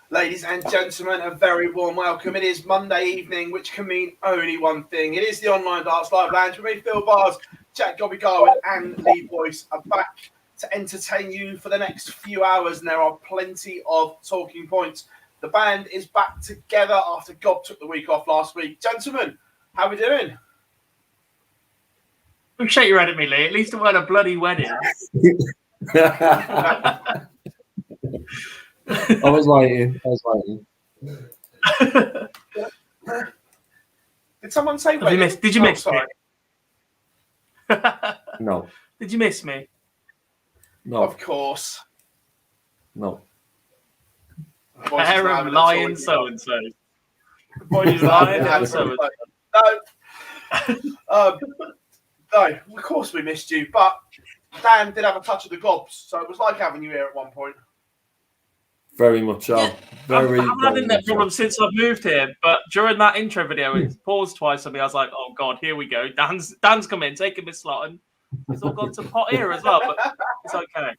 Ladies and gentlemen, a very warm welcome. It is Monday evening, which can mean only one thing. It is the Online Darts Live Lounge. With me, Phill Bars, Jack Gobby Garwood and Lee Boyce are back to entertain you for the next few hours, and there are plenty of talking points. The band is back together after Gob took the week off last week. Gentlemen, how are we doing? Don't shake your head at me, Lee. At least it wasn't a bloody wedding. I was waiting. Did someone say wedding? Did you miss me? No. Did you miss me? No. Of course. No. Pair of lying so-and-so. Boys lying and so-and-so. No, of course we missed you, but Dan did have a touch of the gobs, so it was like having you here at one point. Very much so. Yeah, I've had that problem since I've moved here, but during that intro video, it paused twice on me. I was like, oh, God, here we go. Dan's come in, taking his slot, and he's all gone to pot here as well, but it's okay.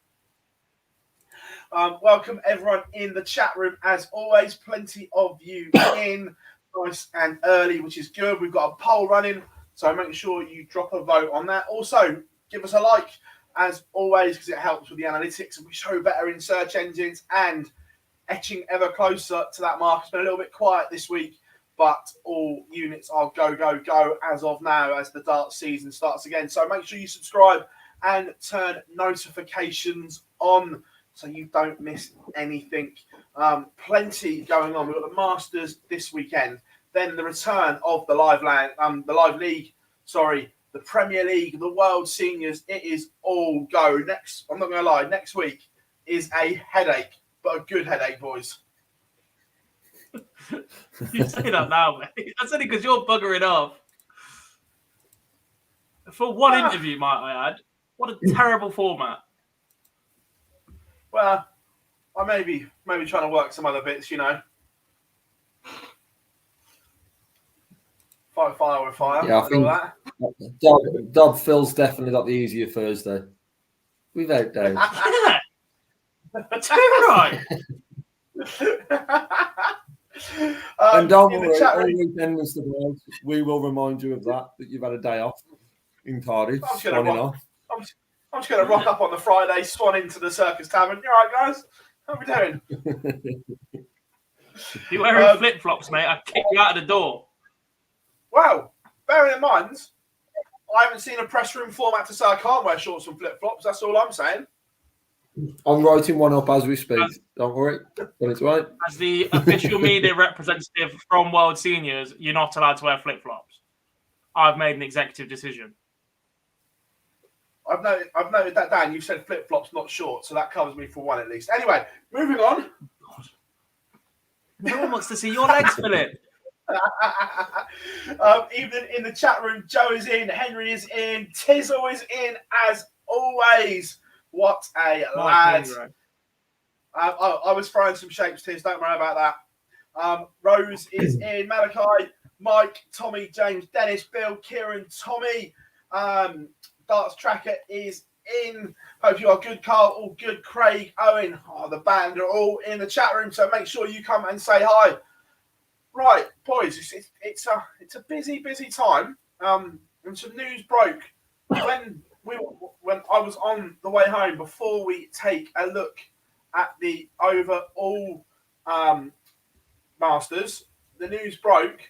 Welcome, everyone, in the chat room. As always, plenty of you in nice and early, which is good. We've got a poll running, so make sure you drop a vote on that. Also, give us a like, as always, because it helps with the analytics, and we show better in search engines and etching ever closer to that mark. It's been a little bit quiet this week, but all units are go, go, go as of now as the darts season starts again. So make sure you subscribe and turn notifications on so you don't miss anything. Plenty going on. We've got the Masters this weekend, then the return of the live league, the Premier League, the World Seniors. It is all go. Next, I'm not going to lie, next week is a headache, but a good headache, boys. You say that now, mate. That's only because you're buggering off. For one interview, might I add. What a terrible format. Well, I may be trying to work some other bits, you know. Fight fire with fire. Yeah, I think Dob Phil's definitely got the easier Thursday. Without doubt. Yeah. Too right. And don't worry, all weekend, Mr. Boyd, we will remind you of that you've had a day off in Cardiff. I'm just going to rock up on the Friday, swan into the Circus Tavern. You all right, guys? How are we doing? You're wearing flip-flops, mate. I'd kick you out of the door. Well, bearing in mind, I haven't seen a press room format to say I can't wear shorts and flip-flops. That's all I'm saying. I'm writing one up as we speak. Don't worry. But it's right. As the official media representative from World Seniors, you're not allowed to wear flip-flops. I've made an executive decision. I've noted that, Dan. You said flip-flops, not shorts, so that covers me for one at least. Anyway, moving on. God. No one wants to see your legs, Philip. Even in the chat room, Joe is in, Henry is in, Tizzle is in, as always. What a lad. I was throwing some shapes, Tiz, don't worry about that. Rose is in, Malachi, Mike, Tommy, James, Dennis, Bill, Kieran, Tommy. Darts Tracker is in. Hope you are good, Carl. All good, Craig, Owen. The band are all in the chat room, so make sure you come and say hi. Right, boys, it's a busy time. And some news broke when I was on the way home. Before we take a look at the overall Masters, the news broke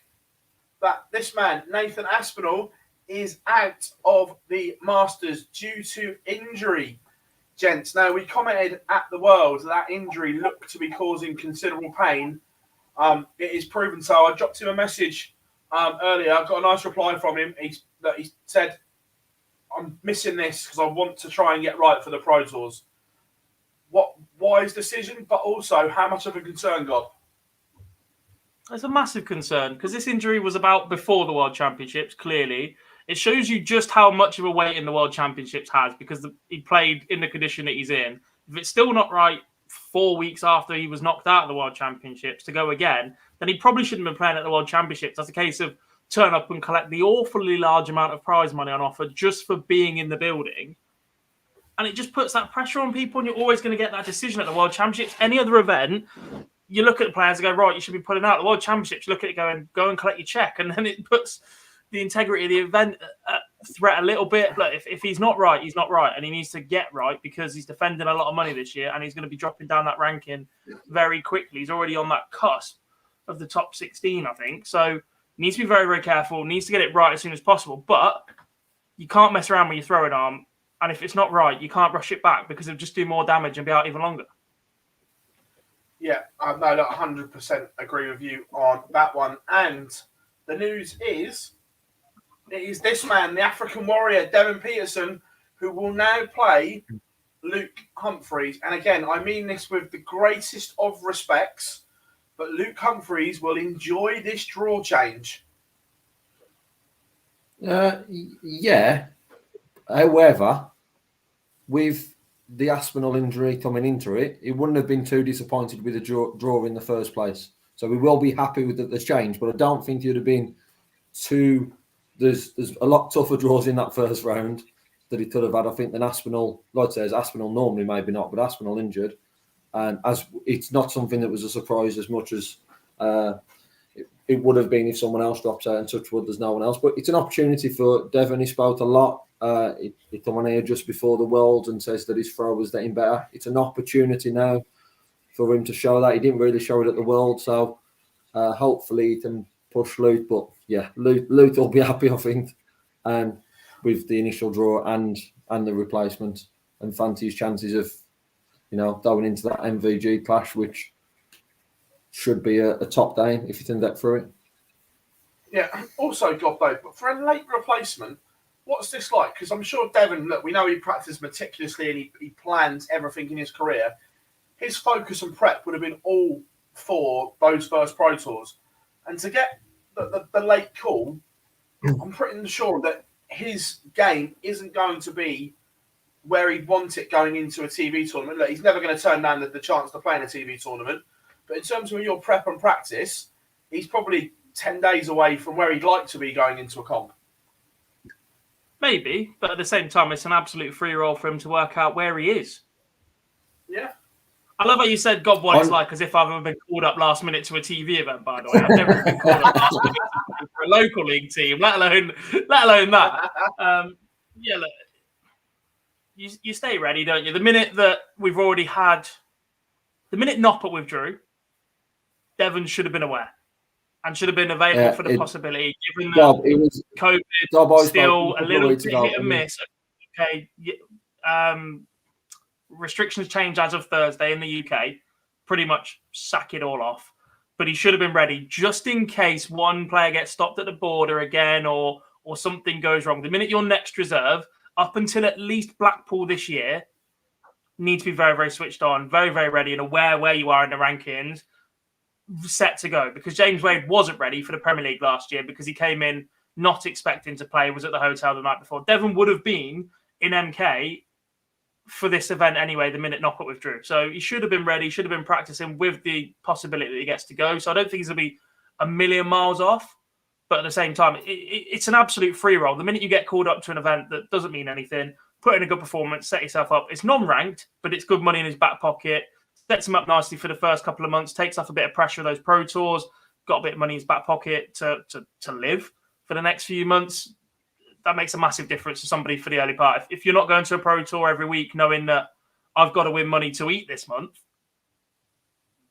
that this man, Nathan Aspinall, is out of the Masters due to injury, gents. Now, we commented at the World that injury looked to be causing considerable pain. It is proven so. I dropped him a message earlier. I got a nice reply from him. He said, I'm missing this because I want to try and get right for the Pro Tours. What wise decision, but also how much of a concern, God? It's a massive concern because this injury was about before the World Championships, clearly. It shows you just how much of a weight in the World Championships has because he played in the condition that he's in. If it's still not right 4 weeks after he was knocked out of the World Championships to go again, then he probably shouldn't have been playing at the World Championships. That's a case of turn up and collect the awfully large amount of prize money on offer just for being in the building. And it just puts that pressure on people, and you're always going to get that decision at the World Championships. Any other event, you look at the players and go, right, you should be putting out. The World Championships, you look at it going, go and collect your check. And then it puts the integrity of the event at threat a little bit. Look, if he's not right, he's not right. And he needs to get right because he's defending a lot of money this year and he's going to be dropping down that ranking very quickly. He's already on that cusp of the top 16, I think. So he needs to be very, very careful, needs to get it right as soon as possible. But you can't mess around when you throw it arm. And if it's not right, you can't rush it back because it'll just do more damage and be out even longer. Yeah, no, 100% agree with you on that one. And the news is, it is this man, the African warrior, Devin Peterson, who will now play Luke Humphreys. And again, I mean this with the greatest of respects, but Luke Humphreys will enjoy this draw change. Yeah. However, with the Aspinall injury coming into it, he wouldn't have been too disappointed with the draw in the first place. So we will be happy with the change, but I don't think he'd have been too... There's a lot tougher draws in that first round that he could have had, I think, than Aspinall. Like I say, Aspinall normally maybe not, but Aspinall injured. And as it's not something that was a surprise as much as it would have been if someone else drops out, and touch wood, there's no one else. But it's an opportunity for Devin. He spoke a lot. He come on here just before the World and says that his throw was getting better. It's an opportunity now for him to show that. He didn't really show it at the World, so hopefully he can push Luke. But yeah, Luke will be happy, I think, with the initial draw and the replacement, and fancy his chances of, going into that MVG clash, which should be a top day if you can get through it. Yeah, also, God, though, but for a late replacement, what's this like? Because I'm sure Devin, look, we know he practiced meticulously and he plans everything in his career. His focus and prep would have been all for those first Pro Tours. And to get the late call, I'm pretty sure that his game isn't going to be where he'd want it going into a TV tournament. Look, he's never going to turn down the chance to play in a TV tournament. But in terms of your prep and practice, he's probably 10 days away from where he'd like to be going into a comp. Maybe, but at the same time, it's an absolute free roll for him to work out where he is. Yeah. I love how you said, God, what it's like, as if I've ever been called up last minute to a TV event, by the way. I've never been called up last minute for a local league team, let alone that. Yeah, look, you stay ready, don't you? The minute that we've already had, the minute Noppert withdrew, Devin should have been aware and should have been available for the possibility, given that COVID still a little bit hit and miss. Okay, restrictions change as of Thursday in the UK. Pretty much sack it all off. But he should have been ready just in case one player gets stopped at the border again or something goes wrong. The minute your next reserve, up until at least Blackpool this year, need to be very, very switched on, very, very ready and aware where you are in the rankings, set to go. Because James Wade wasn't ready for the Premier League last year because he came in not expecting to play, was at the hotel the night before. Devin would have been in MK for this event anyway, the minute Noppert withdrew. So he should have been ready, should have been practicing with the possibility that he gets to go. So I don't think he's going to be a million miles off. But at the same time, it's an absolute free roll. The minute you get called up to an event that doesn't mean anything, put in a good performance, set yourself up. It's non-ranked, but it's good money in his back pocket. Sets him up nicely for the first couple of months, takes off a bit of pressure of those Pro Tours, got a bit of money in his back pocket to live for the next few months. That makes a massive difference to somebody for the early part. If you're not going to a Pro Tour every week knowing that I've got to win money to eat this month,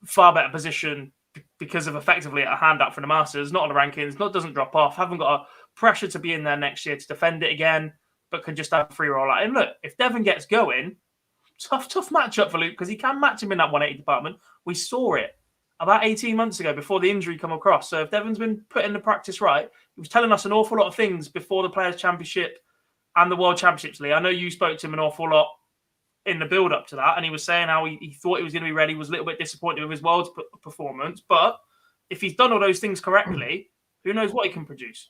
far better position because of effectively a handout from the Masters, not on the rankings, doesn't drop off, haven't got to pressure to be in there next year to defend it again, but can just have a free roll out. And look, if Devin gets going, tough matchup for Luke because he can match him in that 180 department. We saw it about 18 months ago before the injury come across. So if Devin's been putting the practice right, he was telling us an awful lot of things before the Players' Championship and the World Championships League. I know you spoke to him an awful lot in the build-up to that, and he was saying how he thought he was going to be ready, was a little bit disappointed with his World performance. But if he's done all those things correctly, who knows what he can produce?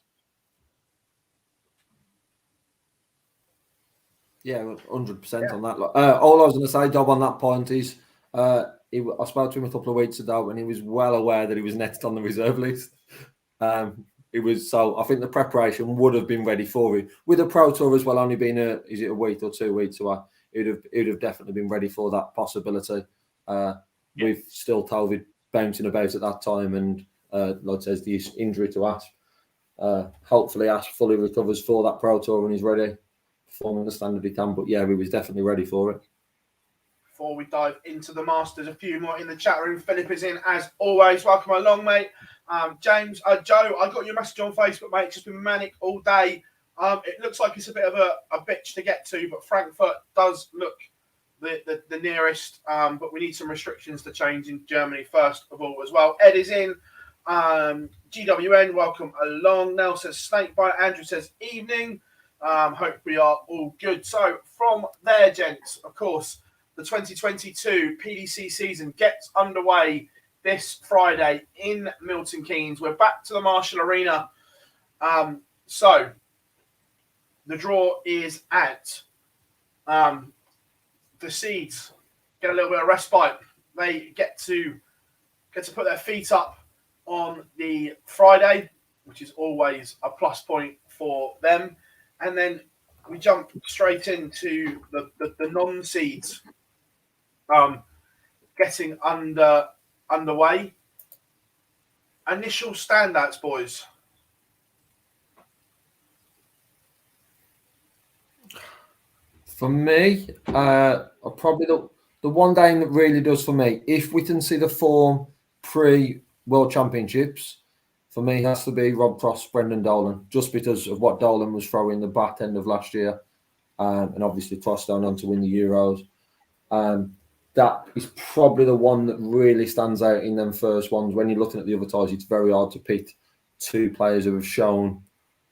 Yeah, 100% on that. All I was going to say, Dob, on that point is I spoke to him a couple of weeks ago and he was well aware that he was next on the reserve list. So I think the preparation would have been ready for him. With the Pro Tour as well, only being a week or 2 weeks away, he'd have definitely been ready for that possibility. With still COVID bouncing about at that time and, like I says, the injury to Asp. Hopefully Asp fully recovers for that Pro Tour and he's ready, performing the standard he can. But yeah, he was definitely ready for it. Before we dive into the Masters, a few more in the chat room. Philip is in as always. Welcome along, mate. James, Joe, I got your message on Facebook, mate. It's just been manic all day. It looks like it's a bit of a bitch to get to, but Frankfurt does look the nearest. But we need some restrictions to change in Germany first of all as well. Ed is in. GWN, welcome along. Nell says Snakebite. Andrew says evening. Hope we are all good. So from there, gents, of course, the 2022 PDC season gets underway this Friday in Milton Keynes. We're back to the Marshall Arena. So the draw is out. The seeds get a little bit of respite. They get to put their feet up on the Friday, which is always a plus point for them. And then we jump straight into the non-seeds getting underway. Initial standouts, boys. For me, probably the one game that really does for me, if we can see the form pre-World Championships, for me has to be Rob Cross, Brendan Dolan, just because of what Dolan was throwing the back end of last year, and obviously Cross going on to win the Euros. That is probably the one that really stands out in them first ones. When you're looking at the other ties, it's very hard to pick two players who have shown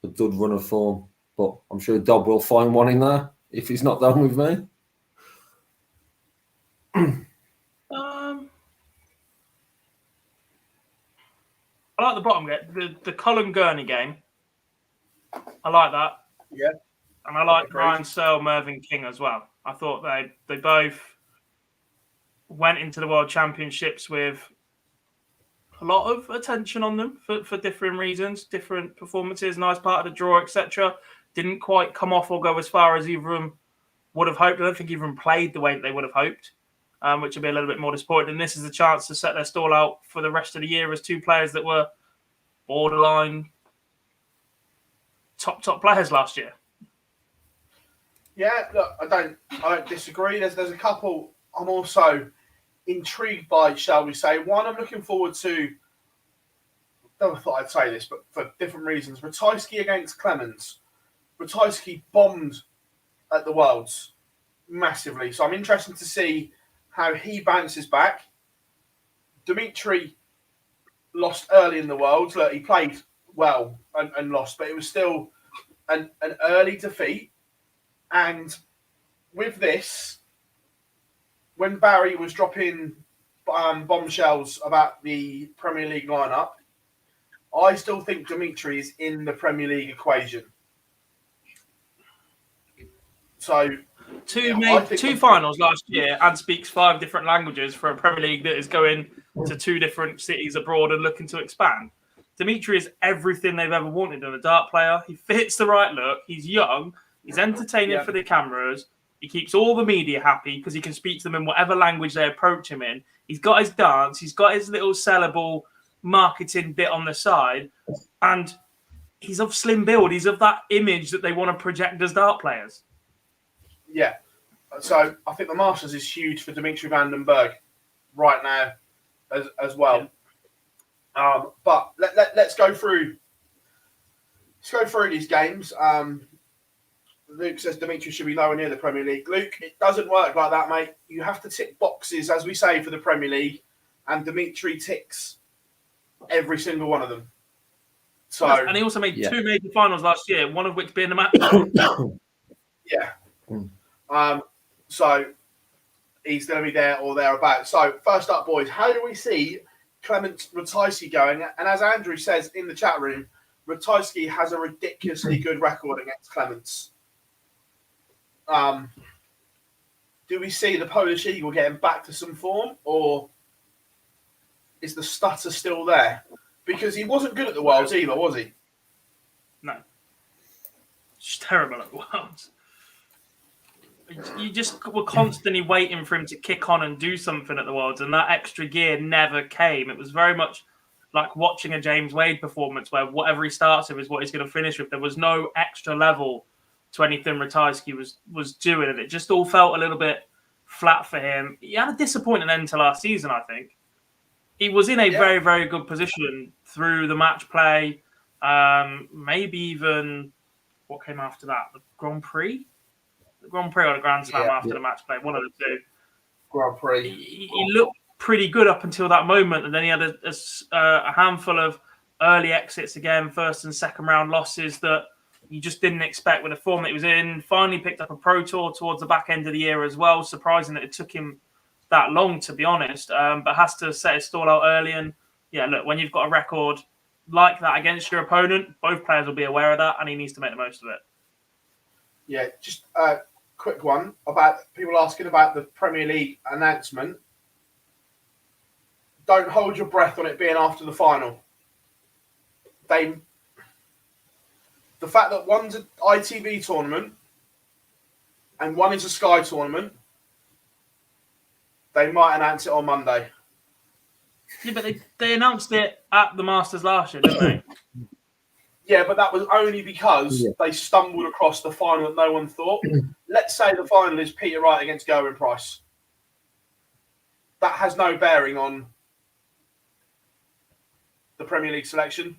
a good run of form. But I'm sure Dob will find one in there if he's not done with me. I like the bottom game, the Cullen Gurney game. I like that. Yeah. And I like Ryan Searle, Mervyn King as well. I thought they both went into the World Championships with a lot of attention on them for different reasons, different performances, nice part of the draw, etc. Didn't quite come off or go as far as either of them would have hoped. I don't think either of them played the way that they would have hoped, which would be a little bit more disappointing. And this is a chance to set their stall out for the rest of the year as two players that were borderline top players last year. Yeah, look, I don't disagree. There's a couple I'm also intrigued by, shall we say. One I'm looking forward to. Never thought I'd say this, but for different reasons. Ratajski against Clemens. Ratajski bombed at the Worlds massively, so I'm interested to see how he bounces back. Dimitri lost early in the Worlds. Look, he played well and lost, but it was still an early defeat. And with this, when Barry was dropping bombshells about the Premier League lineup, I still think Dimitri is in the Premier League equation. So, two finals last year and speaks 5 different languages for a Premier League that is going to 2 different cities abroad and looking to expand. Dimitri is everything they've ever wanted in a dart player. He fits the right look. He's young. He's entertaining for the cameras. He keeps all the media happy because he can speak to them in whatever language they approach him in. He's got his dance. He's got his little sellable marketing bit on the side. And he's of slim build. He's of that image that they want to project as dart players. Yeah. So I think the Masters is huge for Dimitri Vandenberg right now as well. Yeah. But let's go through Let's go through these games. Luke says Dimitri should be nowhere near the Premier League. Luke, it doesn't work like that, mate. You have to tick boxes, as we say, for the Premier League, and Dimitri ticks every single one of them. So, and he also made 2 major finals last year, one of which being the match. Yeah. So he's going to be there or thereabouts. So first up, boys, how do we see Clement Ratajski going? And as Andrew says in the chat room, Ratajski has a ridiculously good record against Clements. Do we see the Polish Eagle getting back to some form, or is the stutter still there? Because he wasn't good at the Worlds either, was he? No. Just terrible at the Worlds. You just were constantly waiting for him to kick on and do something at the Worlds, and that extra gear never came. It was very much like watching a James Wade performance where whatever he starts with is what he's going to finish with. There was no extra level to anything Ratajski was doing, and it just all felt a little bit flat for him. He had a disappointing end to last season, I think. He was in a very, very good position through the match play, maybe even what came after that, the Grand Prix? The Grand Prix or the Grand Slam after the match play, one of the two. Grand Prix. He looked pretty good up until that moment, and then he had a handful of early exits again, first and second round losses that you just didn't expect with the form that he was in. Finally picked up a Pro Tour towards the back end of the year as well. Surprising that it took him that long, to be honest, but has to set his stall out early. And yeah, look, when you've got a record like that against your opponent, both players will be aware of that, and he needs to make the most of it. Yeah, just a quick one about people asking about the Premier League announcement. Don't hold your breath on it being after the final. The fact that one's an ITV tournament and one is a Sky tournament, they might announce it on Monday. Yeah, but they announced it at the Masters last year, didn't they? Yeah, but that was only because they stumbled across the final that no one thought. Let's say the final is Peter Wright against Gerwyn Price. That has no bearing on the Premier League selection.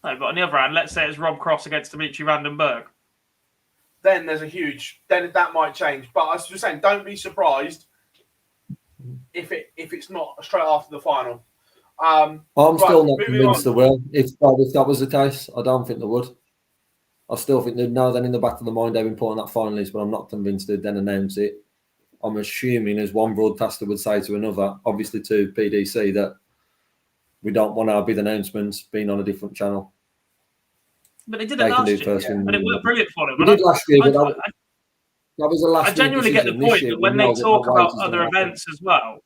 No, but on the other hand, let's say it's Rob Cross against Dimitri Vandenberg. Then there's then that might change. But I was just saying, don't be surprised if it's not straight after the final. I'm still not convinced they will. If that was the case, I don't think they would. I still think they'd know then in the back of the mind how important that final is, but I'm not convinced they'd then announce it. I'm assuming, as one broadcaster would say to another, obviously to PDC, that we don't want our big announcements being on a different channel. But they did it last year, and it worked brilliant for them. They did last year, but that was the last. I genuinely get the point that when they talk about other events as well,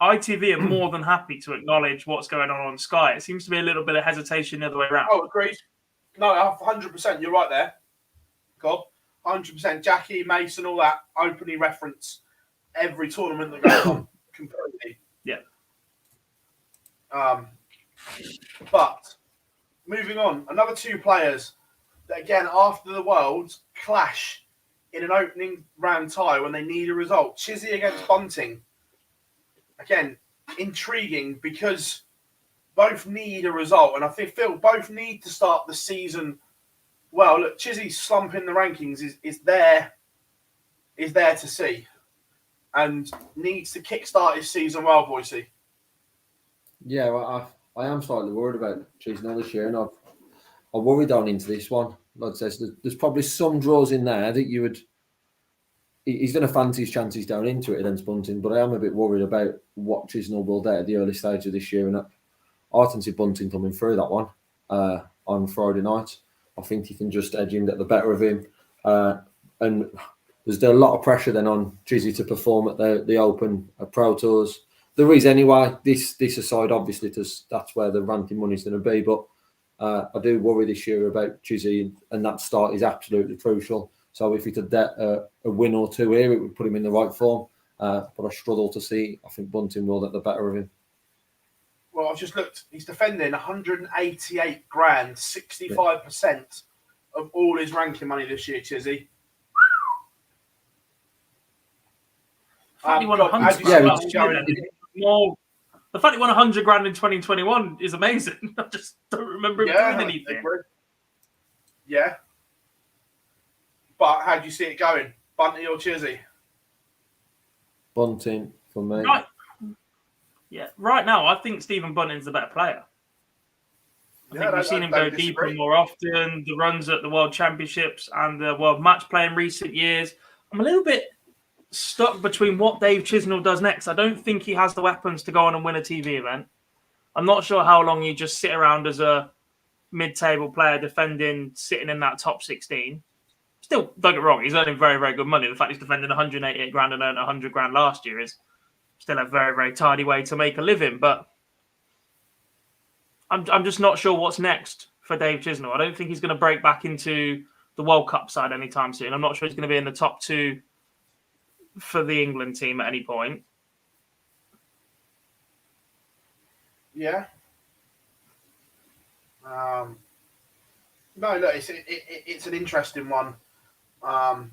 ITV are more than happy to acknowledge what's going on Sky. It seems to be a little bit of hesitation the other way around. Oh, agreed. No, 100%. You're right there. God, 100%. Jackie, Mason, all that openly reference every tournament that goes on completely. Yeah. But moving on, another two players that again after the Worlds clash in an opening round tie when they need a result. Chizzy against Bunting. Again, intriguing because both need a result, and I think Phill both need to start the season well. Look, Chizzy's slump in the rankings is there to see, and needs to kickstart his season well, Boise. Yeah, well, I am slightly worried about Chizzy this year, and I worried on into this one. Like I said, there's probably some draws in there that you would. He's going to fancy his chances down into it against Bunting, but I am a bit worried about what Chisnell will do at the early stage of this year. And I can see Bunting coming through that one on Friday night. I think he can just edge him, get the better of him. And there's a lot of pressure then on Chizzy to perform at the Open Pro Tours. There is anyway. This aside, obviously, that's where the ranking money's going to be. But I do worry this year about Chizzy, and that start is absolutely crucial. So if he could get a win or two here, it would put him in the right form. But I struggle to see. I think Bunting will get the better of him. Well, I've just looked. He's defending 188 grand, 65% of all his ranking money this year, Chizzy. The fact he won 100 grand in 2021 is amazing. I just don't remember him doing anything. Yeah. But how do you see it going? Bunting or Chizzy? Bunting for me. Right. Yeah. Right now, I think Stephen Bunting's the better player. I think we've seen him go deeper more often. The runs at the World Championships and the World Match Play in recent years. I'm a little bit stuck between what Dave Chisnall does next. I don't think he has the weapons to go on and win a TV event. I'm not sure how long you just sit around as a mid-table player defending, sitting in that top 16. Still, don't get me wrong, he's earning very, very good money. The fact he's defending 188 grand and earned 100 grand last year is still a very, very tidy way to make a living. But I'm just not sure what's next for Dave Chisnall. I don't think he's going to break back into the World Cup side anytime soon. I'm not sure he's going to be in the top 2 for the England team at any point. Yeah. No, look, it's an interesting one. Right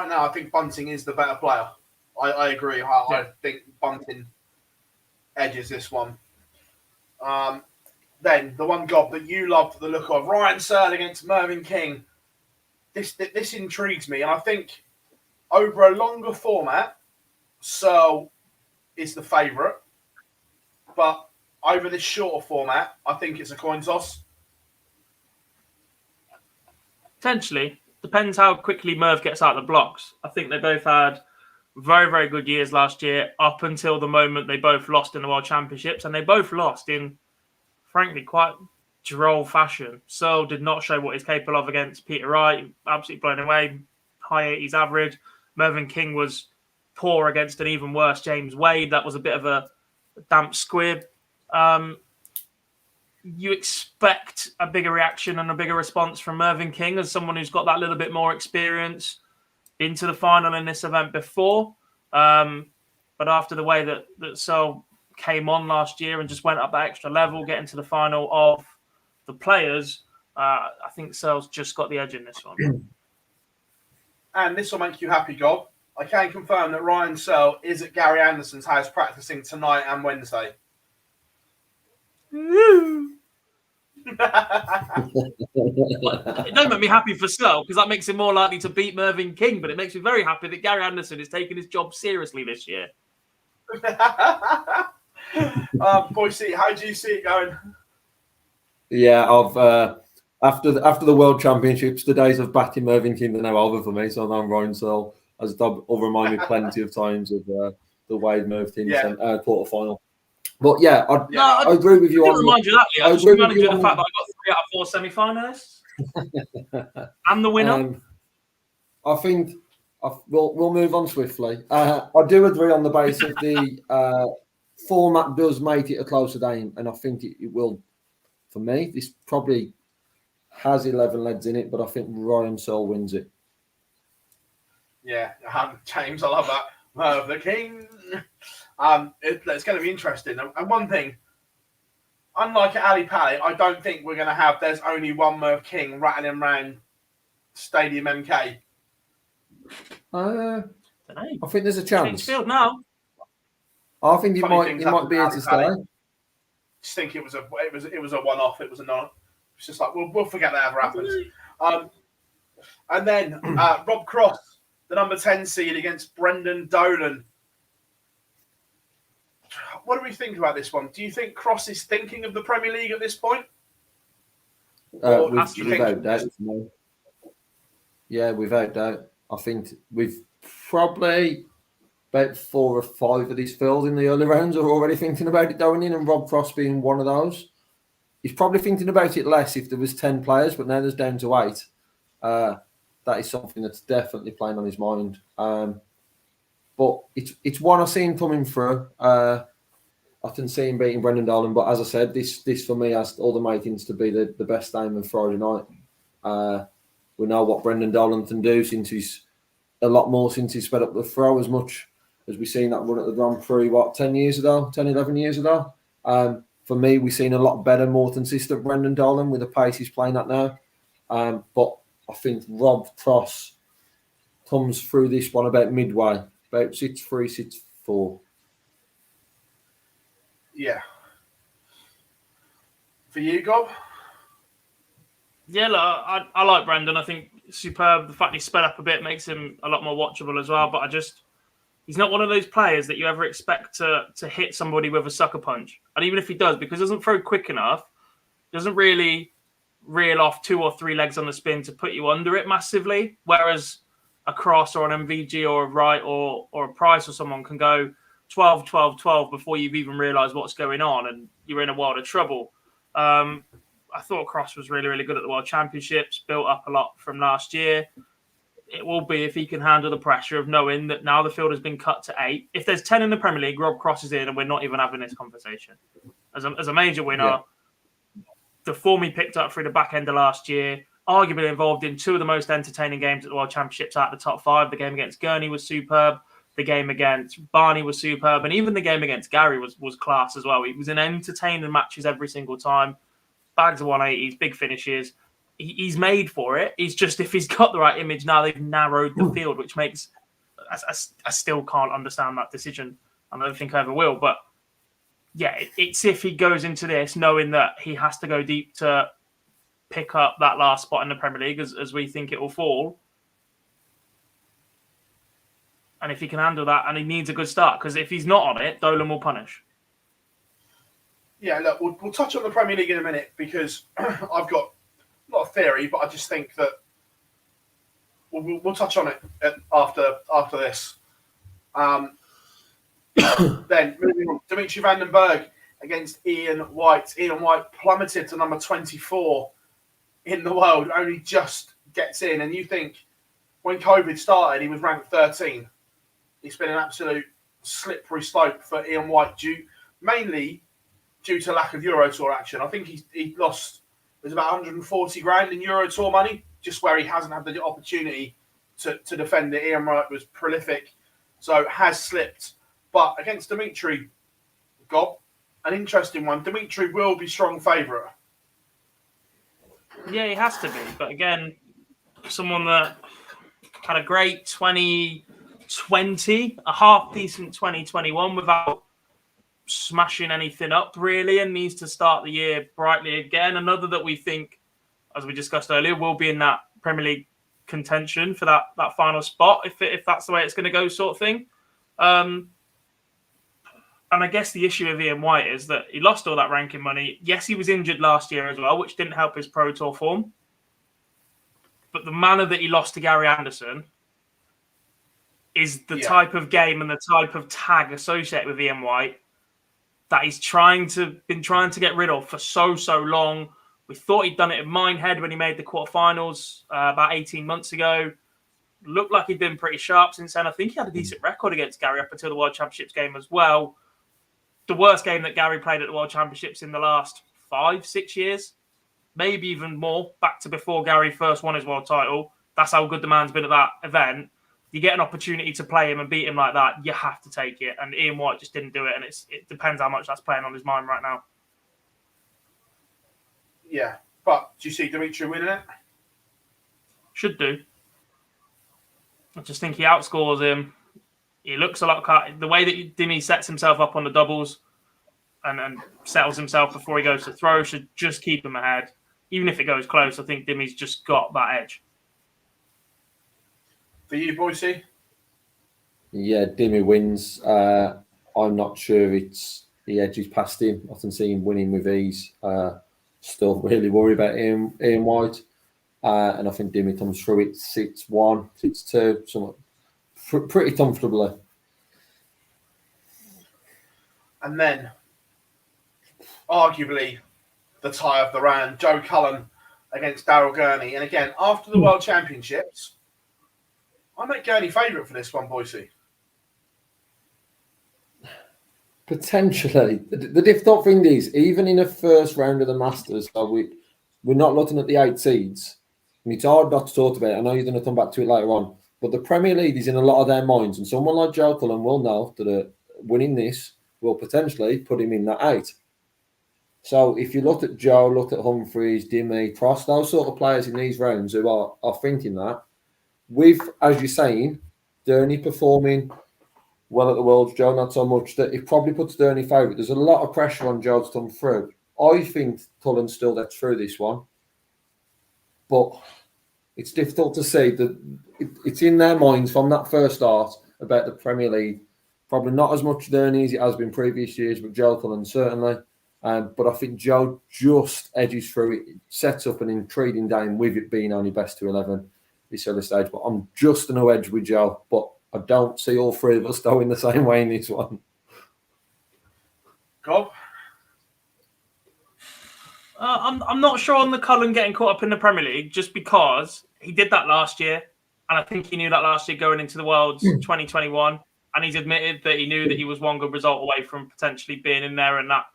now, I think Bunting is the better player. I agree. I think Bunting edges this one. Then the one gob that you loved the look of, Ryan Searle against Mervyn King. This intrigues me, and I think over a longer format, Searle is the favourite. But over this shorter format, I think it's a coin toss. Potentially. Depends how quickly Merv gets out of the blocks. I think they both had very, very good years last year up until the moment they both lost in the World Championships. And they both lost in, frankly, quite droll fashion. Searle did not show what he's capable of against Peter Wright. Absolutely blown away. High 80s average. Mervyn King was poor against an even worse James Wade. That was a bit of a damp squib. You expect a bigger reaction and a bigger response from Mervyn King as someone who's got that little bit more experience into the final in this event before. But after the way that Searle came on last year and just went up that extra level, getting to the final of the players, I think Searle's just got the edge in this one. And this will make you happy, Gob. I can confirm that Ryan Searle is at Gary Anderson's house practicing tonight and Wednesday. It don't make me happy for Searle because that makes him more likely to beat Mervyn King, but it makes me very happy that Gary Anderson is taking his job seriously this year. Boise, how do you see it going? Yeah, after the World Championships, the days of batting Mervyn King are now over for me. So now Ryan Searle, as Dob will remind me plenty of times of the Wade Merv team quarter final. But yeah, I agree with you. I remind you that, Lee. I just reminded you of the fact that I got 3 out of 4 semi-finalists and the winner. I think we'll move on swiftly. I do agree on the basis of the format does make it a closer game, and I think it will. For me, this probably has 11 legs in it, but I think Ryan Searle wins it. Yeah, James, I love that. Merv the King. It's going to be interesting. And one thing, unlike at Ali Pally, I don't think we're going to have there's only one Merv King rattling around Stadium MK. I think there's a chance. Field now. I think it might be here to stay. Just think it was a one-off. It was a non. It's just like we'll forget that ever happens. And then Rob Cross, the number 10 seed against Brendan Dolan. What do we think about this one? Do you think Cross is thinking of the Premier League at this point? Without doubt. No. Yeah, without doubt. I think we've probably about 4 or 5 of these Phils in the early rounds are already thinking about it going in, and Rob Cross being one of those. He's probably thinking about it less if there was 10 players, but now there's down to 8. That is something that's definitely playing on his mind. But it's one I've seen coming through. I can see him beating Brendan Dolan, but as I said, this for me has all the makings to be the best game of Friday night. We know what Brendan Dolan can do since he's sped up the throw as much as we've seen that run at the Grand Prix, 11 years ago. For me, we've seen a lot better, more consistent Brendan Dolan with the pace he's playing at now. But I think Rob Cross comes through this one about midway, about 6-3, 6-4. Yeah. For you, Gob? Yeah, look, I like Brendan. I think superb. The fact he's sped up a bit makes him a lot more watchable as well. But he's not one of those players that you ever expect to hit somebody with a sucker punch. And even if he does, because he doesn't throw quick enough, doesn't really reel off 2 or 3 legs on the spin to put you under it massively. Whereas a Cross or an MVG or a Wright or a Price or someone can go 12, 12, 12 before you've even realised what's going on, and you're in a world of trouble. I thought Cross was really, really good at the World Championships, built up a lot from last year. It will be if he can handle the pressure of knowing that now the field has been cut to 8. If there's 10 in the Premier League, Rob Cross is in and we're not even having this conversation. As a major winner, the form he picked up through the back end of last year, arguably involved in 2 of the most entertaining games at the World Championships out of the top 5. The game against Gurney was superb. The game against Barney was superb. And even the game against Gary was class as well. He was in entertaining matches every single time. Bags of 180s, big finishes. He's made for it. He's just, if he's got the right image now, they've narrowed the field, which makes... I still can't understand that decision. I don't think I ever will. But yeah, it's if he goes into this knowing that he has to go deep to pick up that last spot in the Premier League as we think it will fall. And if he can handle that, and he needs a good start, because if he's not on it, Dolan will punish. Yeah, look, we'll touch on the Premier League in a minute, because I've got not a theory, but I just think that we'll touch on it after this. Then moving on, Dimitri Vandenberg against Ian Wright. Ian Wright plummeted to number 24 in the world, only just gets in. And you think when COVID started, he was ranked 13. It's been an absolute slippery slope for Ian Wright, mainly due to lack of Euro Tour action. I think he lost, it was about 140 grand in Euro Tour money, just where he hasn't had the opportunity to defend it. Ian Wright was prolific, so has slipped. But against Dimitri, Gob, an interesting one. Dimitri will be strong favourite. Yeah, he has to be. But again, someone that had a great 2020, a half-decent 2021 without smashing anything up, really, and needs to start the year brightly again. Another that we think, as we discussed earlier, will be in that Premier League contention for that final spot, if that's the way it's going to go, sort of thing. And I guess the issue with Ian Wright is that he lost all that ranking money. Yes, he was injured last year as well, which didn't help his Pro Tour form. But the manner that he lost to Gary Anderson is the type of game and the type of tag associated with Ian Wright that he's been trying to get rid of for so long. We thought he'd done it in Minehead when he made the quarterfinals about 18 months ago. Looked like he'd been pretty sharp since then. I think he had a decent record against Gary up until the World Championships game as well. The worst game that Gary played at the World Championships in the last 5-6 years, maybe even more, back to before Gary first won his world title. That's how good the man's been at that event. You get an opportunity to play him and beat him like that, you have to take it. And Ian Wright just didn't do it, and it depends how much that's playing on his mind right now. Yeah, but do you see Dimitri winning it? Should do. I just think he outscores him. He looks a lot... The way that Dimmy sets himself up on the doubles and settles himself before he goes to throw should just keep him ahead. Even if it goes close, I think Dimmy's just got that edge. For you, Boise? Yeah, Dimmy wins. I'm not sure it's the edges past him. I can see him winning with ease. Still really worried about Ian Wright. And I think Dimmy comes through it 6-1, 6-2, somewhat pretty comfortably. And then, arguably, the tie of the round, Joe Cullen against Daryl Gurney. And again, after the World Championships, I make Gurney favourite for this one, Boise. Potentially. The difficult thing is, even in the first round of the Masters, so we're not looking at the 8 seeds. And it's hard not to talk about it. I know you're going to come back to it later on. But the Premier League is in a lot of their minds. And someone like Joe Cullen will know that winning this will potentially put him in that 8. So if you look at Joe, look at Humphreys, Dimmy, Prost, those sort of players in these rounds who are thinking that, with, as you're saying, Gurney performing well at the Worlds, Joe not so much, that it probably puts Gurney favourite. There's a lot of pressure on Joe to come through. I think Cullen still gets through this one. but it's difficult to say that it's in their minds from that first start about the Premier League. Probably not as much Derny as it has been previous years, but Joe Cullen certainly. But I think Joe just edges through it, sets up an intriguing game with it being only best to 11 this early stage. But I'm just an edge with Joe, but I don't see all three of us going the same way in this one. Gob? I'm not sure on the Cullen getting caught up in the Premier League, just because he did that last year, and I think he knew that last year going into the Worlds 2021, and he's admitted that he knew that he was one good result away from potentially being in there, and that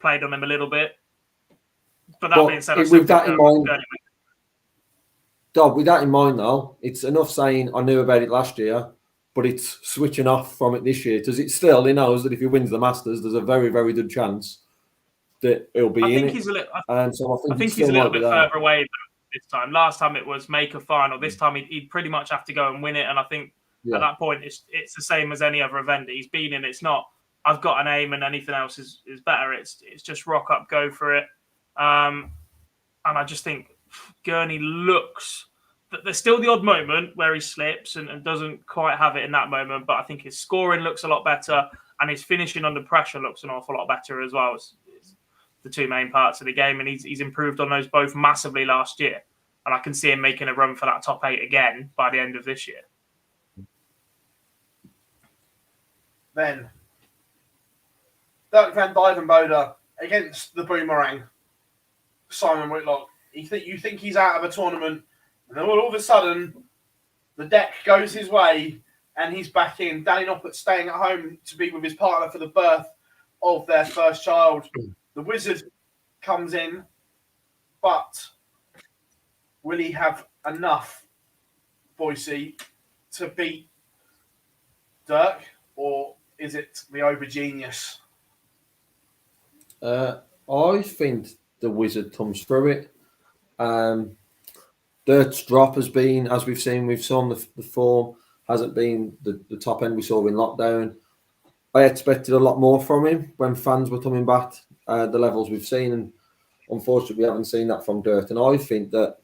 played on him a little bit. But that being said, with that in mind, Dob, with that in mind, though, it's enough saying I knew about it last year, but it's switching off from it this year, because he knows that if he wins the Masters, there's a very, very good chance that he'll be in it. I think he's a little bit further away this time. Last time it was make a final. This time he'd pretty much have to go and win it. And I think at that point it's the same as any other event that he's been in. It's not I've got an aim and anything else is better. It's just rock up, go for it. And I just think Gurney looks that there's still the odd moment where he slips and doesn't quite have it in that moment. But I think his scoring looks a lot better and his finishing under pressure looks an awful lot better as well. It's the two main parts of the game, and he's improved on those both massively last year. And I can see him making a run for that top 8 again by the end of this year. Then, Dirk van Dijvenbode against the Boomerang, Simon Whitlock. You think he's out of a tournament, and then all of a sudden, the deck goes his way, and he's back in. Danny Noppert staying at home to be with his partner for the birth of their first child. The Wizard comes in, but will he have enough, Boise, to beat Dirk, or is it the over-genius? I think the Wizard comes through it. Dirt's drop has been, as we've seen the form hasn't been the top end we saw in lockdown. I expected a lot more from him when fans were coming back, the levels we've seen, and unfortunately we haven't seen that from Dirt. And I think that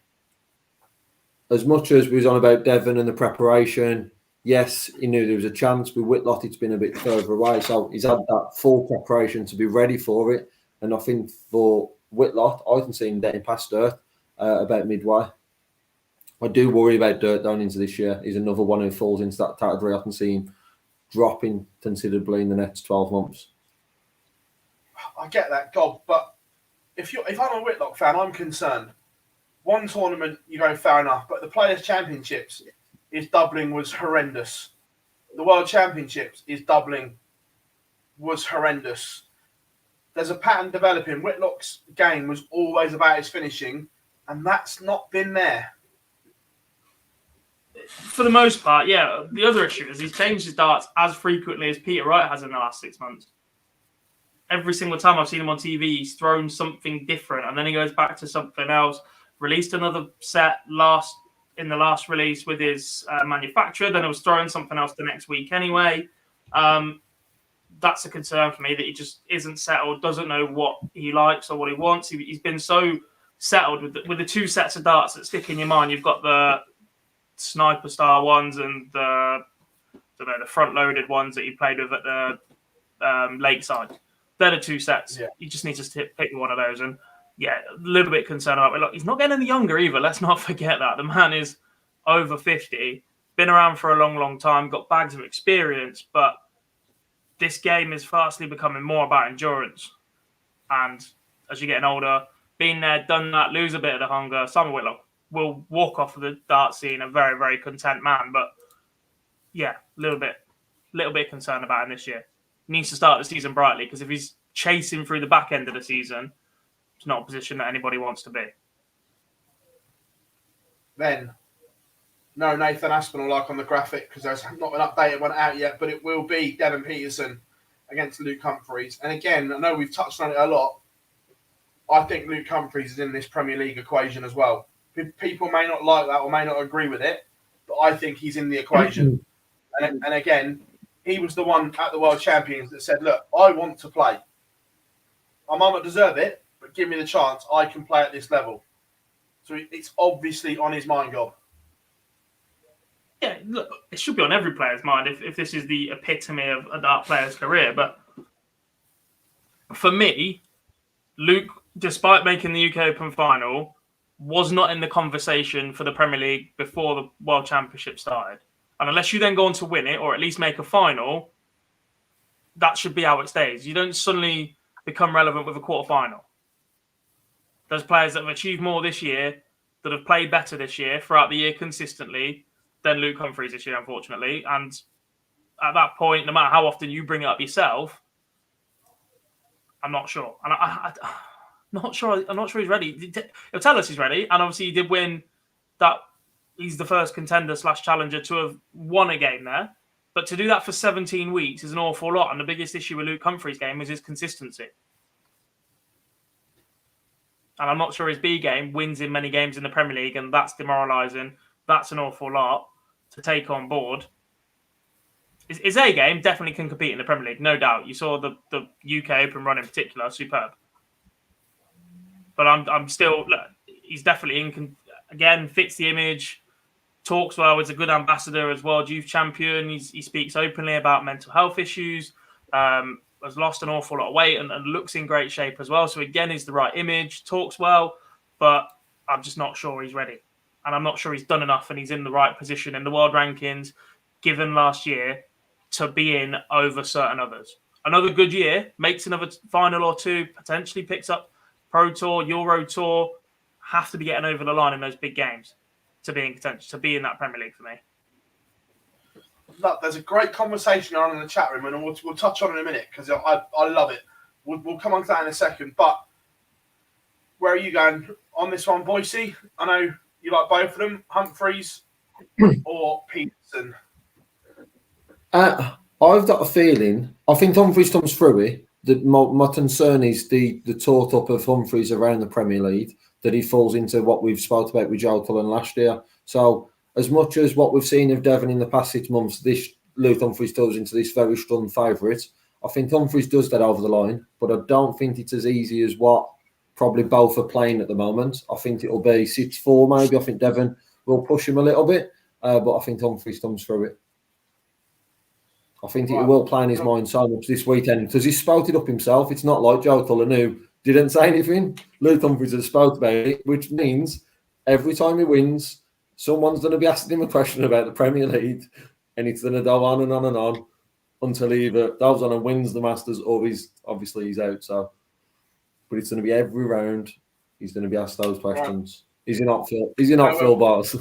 as much as we was on about Devin and the preparation, yes, he knew there was a chance. With Whitlock, it's been a bit further away, so he's had that full preparation to be ready for it. And I think for Whitlock, I can see him getting past Dirt about midway. I do worry about Dirt going into this year. He's another one who falls into that category. I can see him dropping considerably in the next 12 months. I get that, Gob, but if I'm a Whitlock fan, I'm concerned. One tournament, you go fair enough, but the Players' Championships, his doubling was horrendous. The World Championships, his doubling was horrendous. There's a pattern developing. Whitlock's game was always about his finishing, and that's not been there. For the most part, yeah. The other issue is he's changed his darts as frequently as Peter Wright has in the last 6 months. Every single time I've seen him on TV, he's thrown something different, and then he goes back to something else. Released another set in the last release with his manufacturer, then it was throwing something else the next week anyway. That's a concern for me, that he just isn't settled, doesn't know what he likes or what he wants. He's been so settled with the two sets of darts that stick in your mind. You've got the Sniper Star ones and the front-loaded ones that he played with at the Lakeside. They're the two sets. Yeah. You just need to pick one of those. And yeah, a little bit concerned about it. Look, he's not getting any younger either. Let's not forget that. The man is over 50, been around for a long, long time, got bags of experience, but this game is fastly becoming more about endurance. And as you're getting older, being there, done that, lose a bit of the hunger. Simon Whitlock will walk off of the dart scene a very, very content man. But yeah, a little bit concerned about him this year. He needs to start the season brightly, because if he's chasing through the back end of the season, it's not a position that anybody wants to be. Then, no Nathan Aspinall like on the graphic, because there's not an updated one out yet, but it will be Devin Peterson against Luke Humphreys. And again, I know we've touched on it a lot. I think Luke Humphreys is in this Premier League equation as well. People may not like that or may not agree with it, but I think he's in the equation. And again, he was the one at the World Champions that said, look, I want to play. I might not deserve it, but give me the chance. I can play at this level. So it's obviously on his mind, Gob. Yeah, look, it should be on every player's mind if this is the epitome of a dart player's career. But for me, Luke, despite making the UK Open final, was not in the conversation for the Premier League before the World Championship started. And unless you then go on to win it or at least make a final, that should be how it stays. You don't suddenly become relevant with a quarter-final. There's players that have achieved more this year, that have played better this year throughout the year consistently than Luke Humphreys this year, unfortunately. And at that point, no matter how often you bring it up yourself, I'm not sure. And I'm not sure he's ready. He'll tell us he's ready. And obviously he did win that. He's the first contender / challenger to have won a game there. But to do that for 17 weeks is an awful lot. And the biggest issue with Luke Humphreys' game is his consistency. And I'm not sure his B game wins in many games in the Premier League, and that's demoralising. That's an awful lot to take on board. His A game definitely can compete in the Premier League, no doubt. You saw the UK Open run in particular, superb. But I'm still, look, he's definitely again, fits the image, talks well, is a good ambassador as well, youth champion. He speaks openly about mental health issues. Has lost an awful lot of weight and looks in great shape as well. So again, is the right image, talks well, but I'm just not sure he's ready. And I'm not sure he's done enough and he's in the right position in the world rankings, given last year, to be in over certain others. Another good year, makes another final or two, potentially picks up Pro Tour, Euro Tour, have to be getting over the line in those big games to be in contention, to be in that Premier League for me. Look, there's a great conversation going on in the chat room, and we'll touch on it in a minute because I love it. We'll come on to that in a second. But where are you going on this one, Boise? I know you like both of them, Humphreys or Peterson. I've got a feeling. I think Humphreys comes through it. My concern is the taught up of Humphreys around the Premier League, that he falls into what we've spoke about with Dolan last year. So as much as what we've seen of Devin in the past 6 months, this Luke Humphreys goes into this very strong favourite. I think Humphreys does that over the line, but I don't think it's as easy as what probably both are playing at the moment. I think it'll be 6-4 maybe. I think Devin will push him a little bit, but I think Humphreys comes through it. I think it will play in his mind so much this weekend because he's spouted up himself. It's not like Dolan who didn't say anything. Luke Humphreys has spoke about it, which means every time he wins, someone's going to be asking him a question about the Premier League, and it's going to go on and on and on until he either goes on and wins the Masters or he's out. So, but it's going to be every round. He's going to be asked those questions. Right. Is he not Phill? Is he not Phill Bars?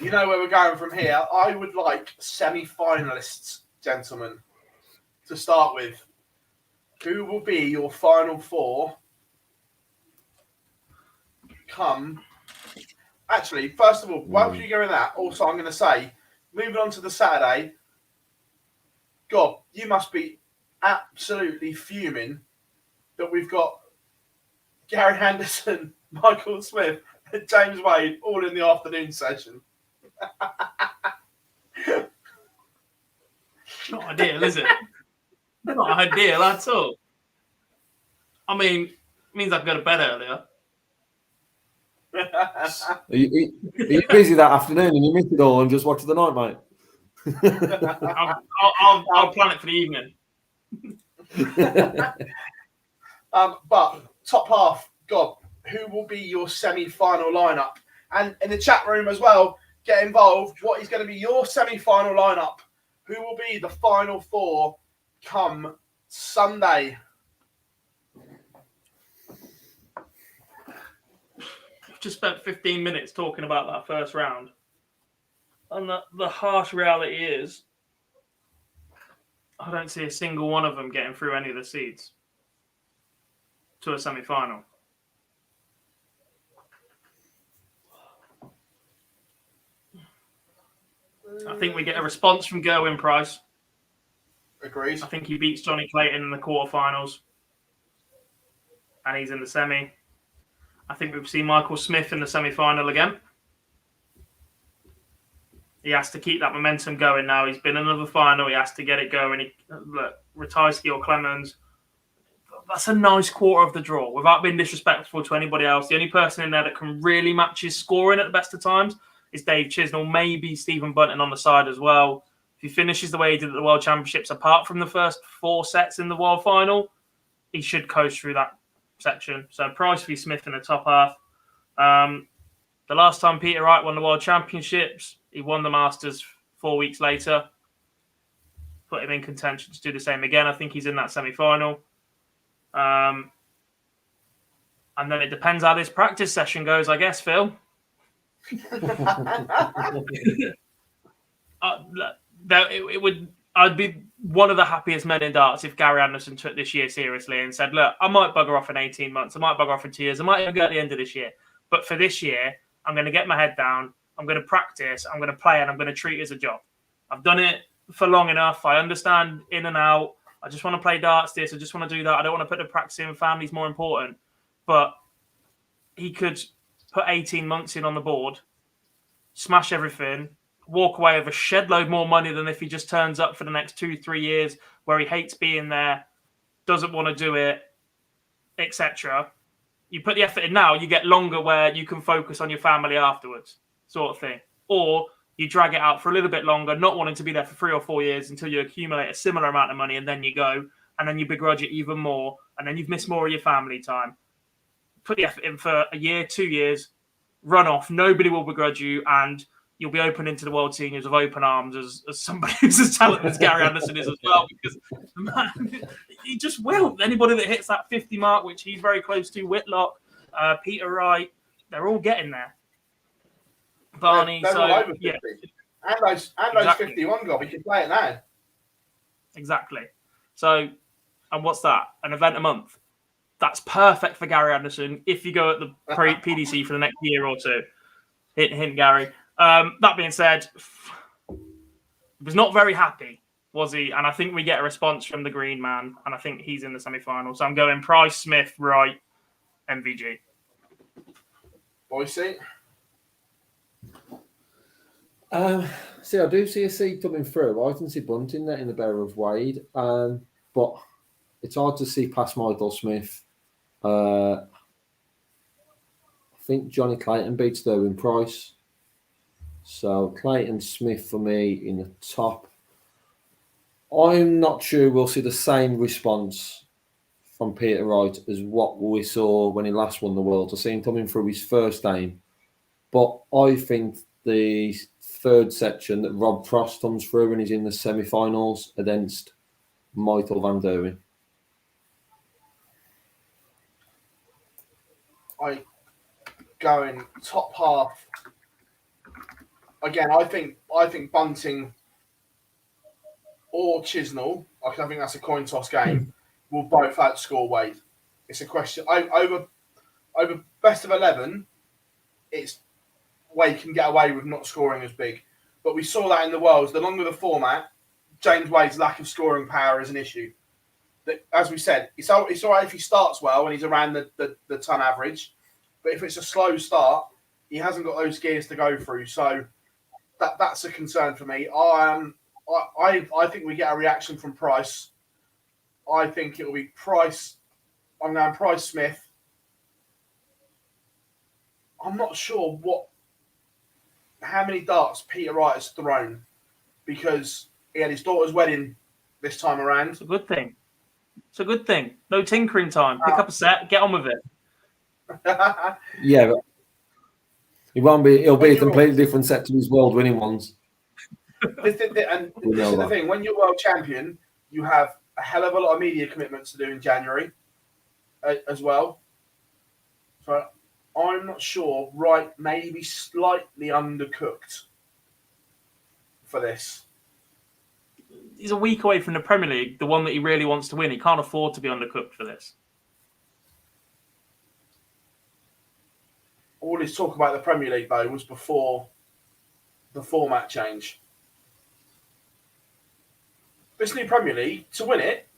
You know where we're going from here. I would like semi-finalists, gentlemen, to start with. Who will be your final four? Actually, first of all, while you go in that, also I'm going to say, moving on to the Saturday, God, you must be absolutely fuming that we've got Gary Henderson, Michael Smith, and James Wade all in the afternoon session. Not ideal, is it? Not ideal at all. I mean, it means I can go to bed earlier. Are you busy that afternoon and you miss it all and just watch the night, mate? I'll plan it for the evening. But top half, God, who will be your semi-final lineup? And in the chat room as well, get involved. What is going to be your semi-final lineup? Who will be the final four come Sunday? We've just spent 15 minutes talking about that first round. And the harsh reality is, I don't see a single one of them getting through any of the seeds to a semi-final. I think we get a response from Gerwin Price. Agreed. I think he beats Johnny Clayton in the quarterfinals. And he's in the semi. I think we've seen Michael Smith in the semi-final again. He has to keep that momentum going now. He's been in another final. He has to get it going. Ratajski or Clemens, that's a nice quarter of the draw. Without being disrespectful to anybody else, the only person in there that can really match his scoring at the best of times is Dave Chisnall, maybe Stephen Bunting on the side as well. If he finishes the way he did at the World Championships, apart from the first 4 sets in the World Final, he should coast through that section. So Price v Smith in the top half. The last time Peter Wright won the World Championships, he won the Masters 4 weeks later. Put him in contention to do the same again. I think he's in that semi-final. And then it depends how this practice session goes, I guess, Phill. I'd be one of the happiest men in darts if Gary Anderson took this year seriously and said, look, I might bugger off in 18 months. I might bugger off in 2 years. I might even go at the end of this year. But for this year, I'm going to get my head down. I'm going to practice. I'm going to play, and I'm going to treat it as a job. I've done it for long enough. I understand in and out. I just want to play darts this. I just want to do that. I don't want to put the practice in. Family's more important. But he could put 18 months in on the board, smash everything, walk away with a shed load more money than if he just turns up for the next 2-3 years where he hates being there, doesn't want to do it, etc. You put the effort in now, you get longer where you can focus on your family afterwards, sort of thing. Or you drag it out for a little bit longer, not wanting to be there for 3 or 4 years until you accumulate a similar amount of money, and then you go, and then you begrudge it even more, and then you've missed more of your family time. Put the effort in for a year, 2 years, run off. Nobody will begrudge you, and you'll be open into the World Seniors with open arms as somebody who's as talented as Gary Anderson is as well, because man, he just will. Anybody that hits that 50 mark, which he's very close to, Whitlock, Peter Wright, they're all getting there. Barney, they're so all over 50. Yeah. And those Exactly. 51 gob, he can play it now. Exactly. So, and what's that? An event a month. That's perfect for Gary Anderson if you go at the PDC for the next year or two. Hint, Gary. That being said, he was not very happy, was he? And I think we get a response from the green man, and I think he's in the semi-final. So I'm going Price, Smith, Wright, MVG. Boise. See, I do see a seed coming through. I can see Bunting there in the bearer of Wade, but it's hard to see past Michael Smith. I think Johnny Clayton beats Derwin Price. So Clayton Smith for me in the top. I'm not sure we'll see the same response from Peter Wright as what we saw when he last won the World. I see him coming through his first game. But I think the third section that Rob Frost comes through and he's in the semi-finals against Michael Van Derwin. Going top half. Again, I think Bunting or Chisnall, I think that's a coin toss game, will both outscore Wade. It's a question over best of 11. It's Wade can get away with not scoring as big, but we saw that in the Worlds. The longer the format, James Wade's lack of scoring power is an issue. That, as we said, it's all right if he starts well and he's around the ton average, but if it's a slow start, he hasn't got those gears to go through. So that's a concern for me. I think we get a reaction from Price. I think it will be Price. I'm going Price Smith. I'm not sure how many darts Peter Wright has thrown, because he had his daughter's wedding this time around. It's a good thing. No tinkering time. Pick up a set, get on with it. Yeah, but it'll be a completely different set to his world-winning ones. This is the thing. When you're world champion, you have a hell of a lot of media commitments to do in January as well. So I'm not sure. Wright may be slightly undercooked for this. He's a week away from the Premier League, the one that he really wants to win. He can't afford to be undercooked for this. All his talk about the Premier League, though, was before the format change. This new Premier League, to win it,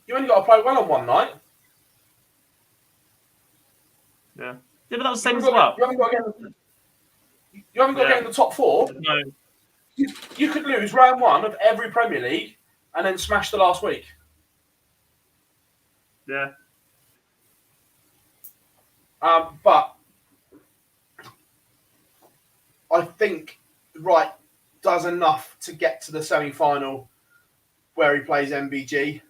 you only got to play well on one night. Yeah, but that was the same as well. You haven't got to get in the top four. No. You could lose round one of every Premier League and then smash the last week. Yeah. But I think Wright does enough to get to the semi-final where he plays MVG.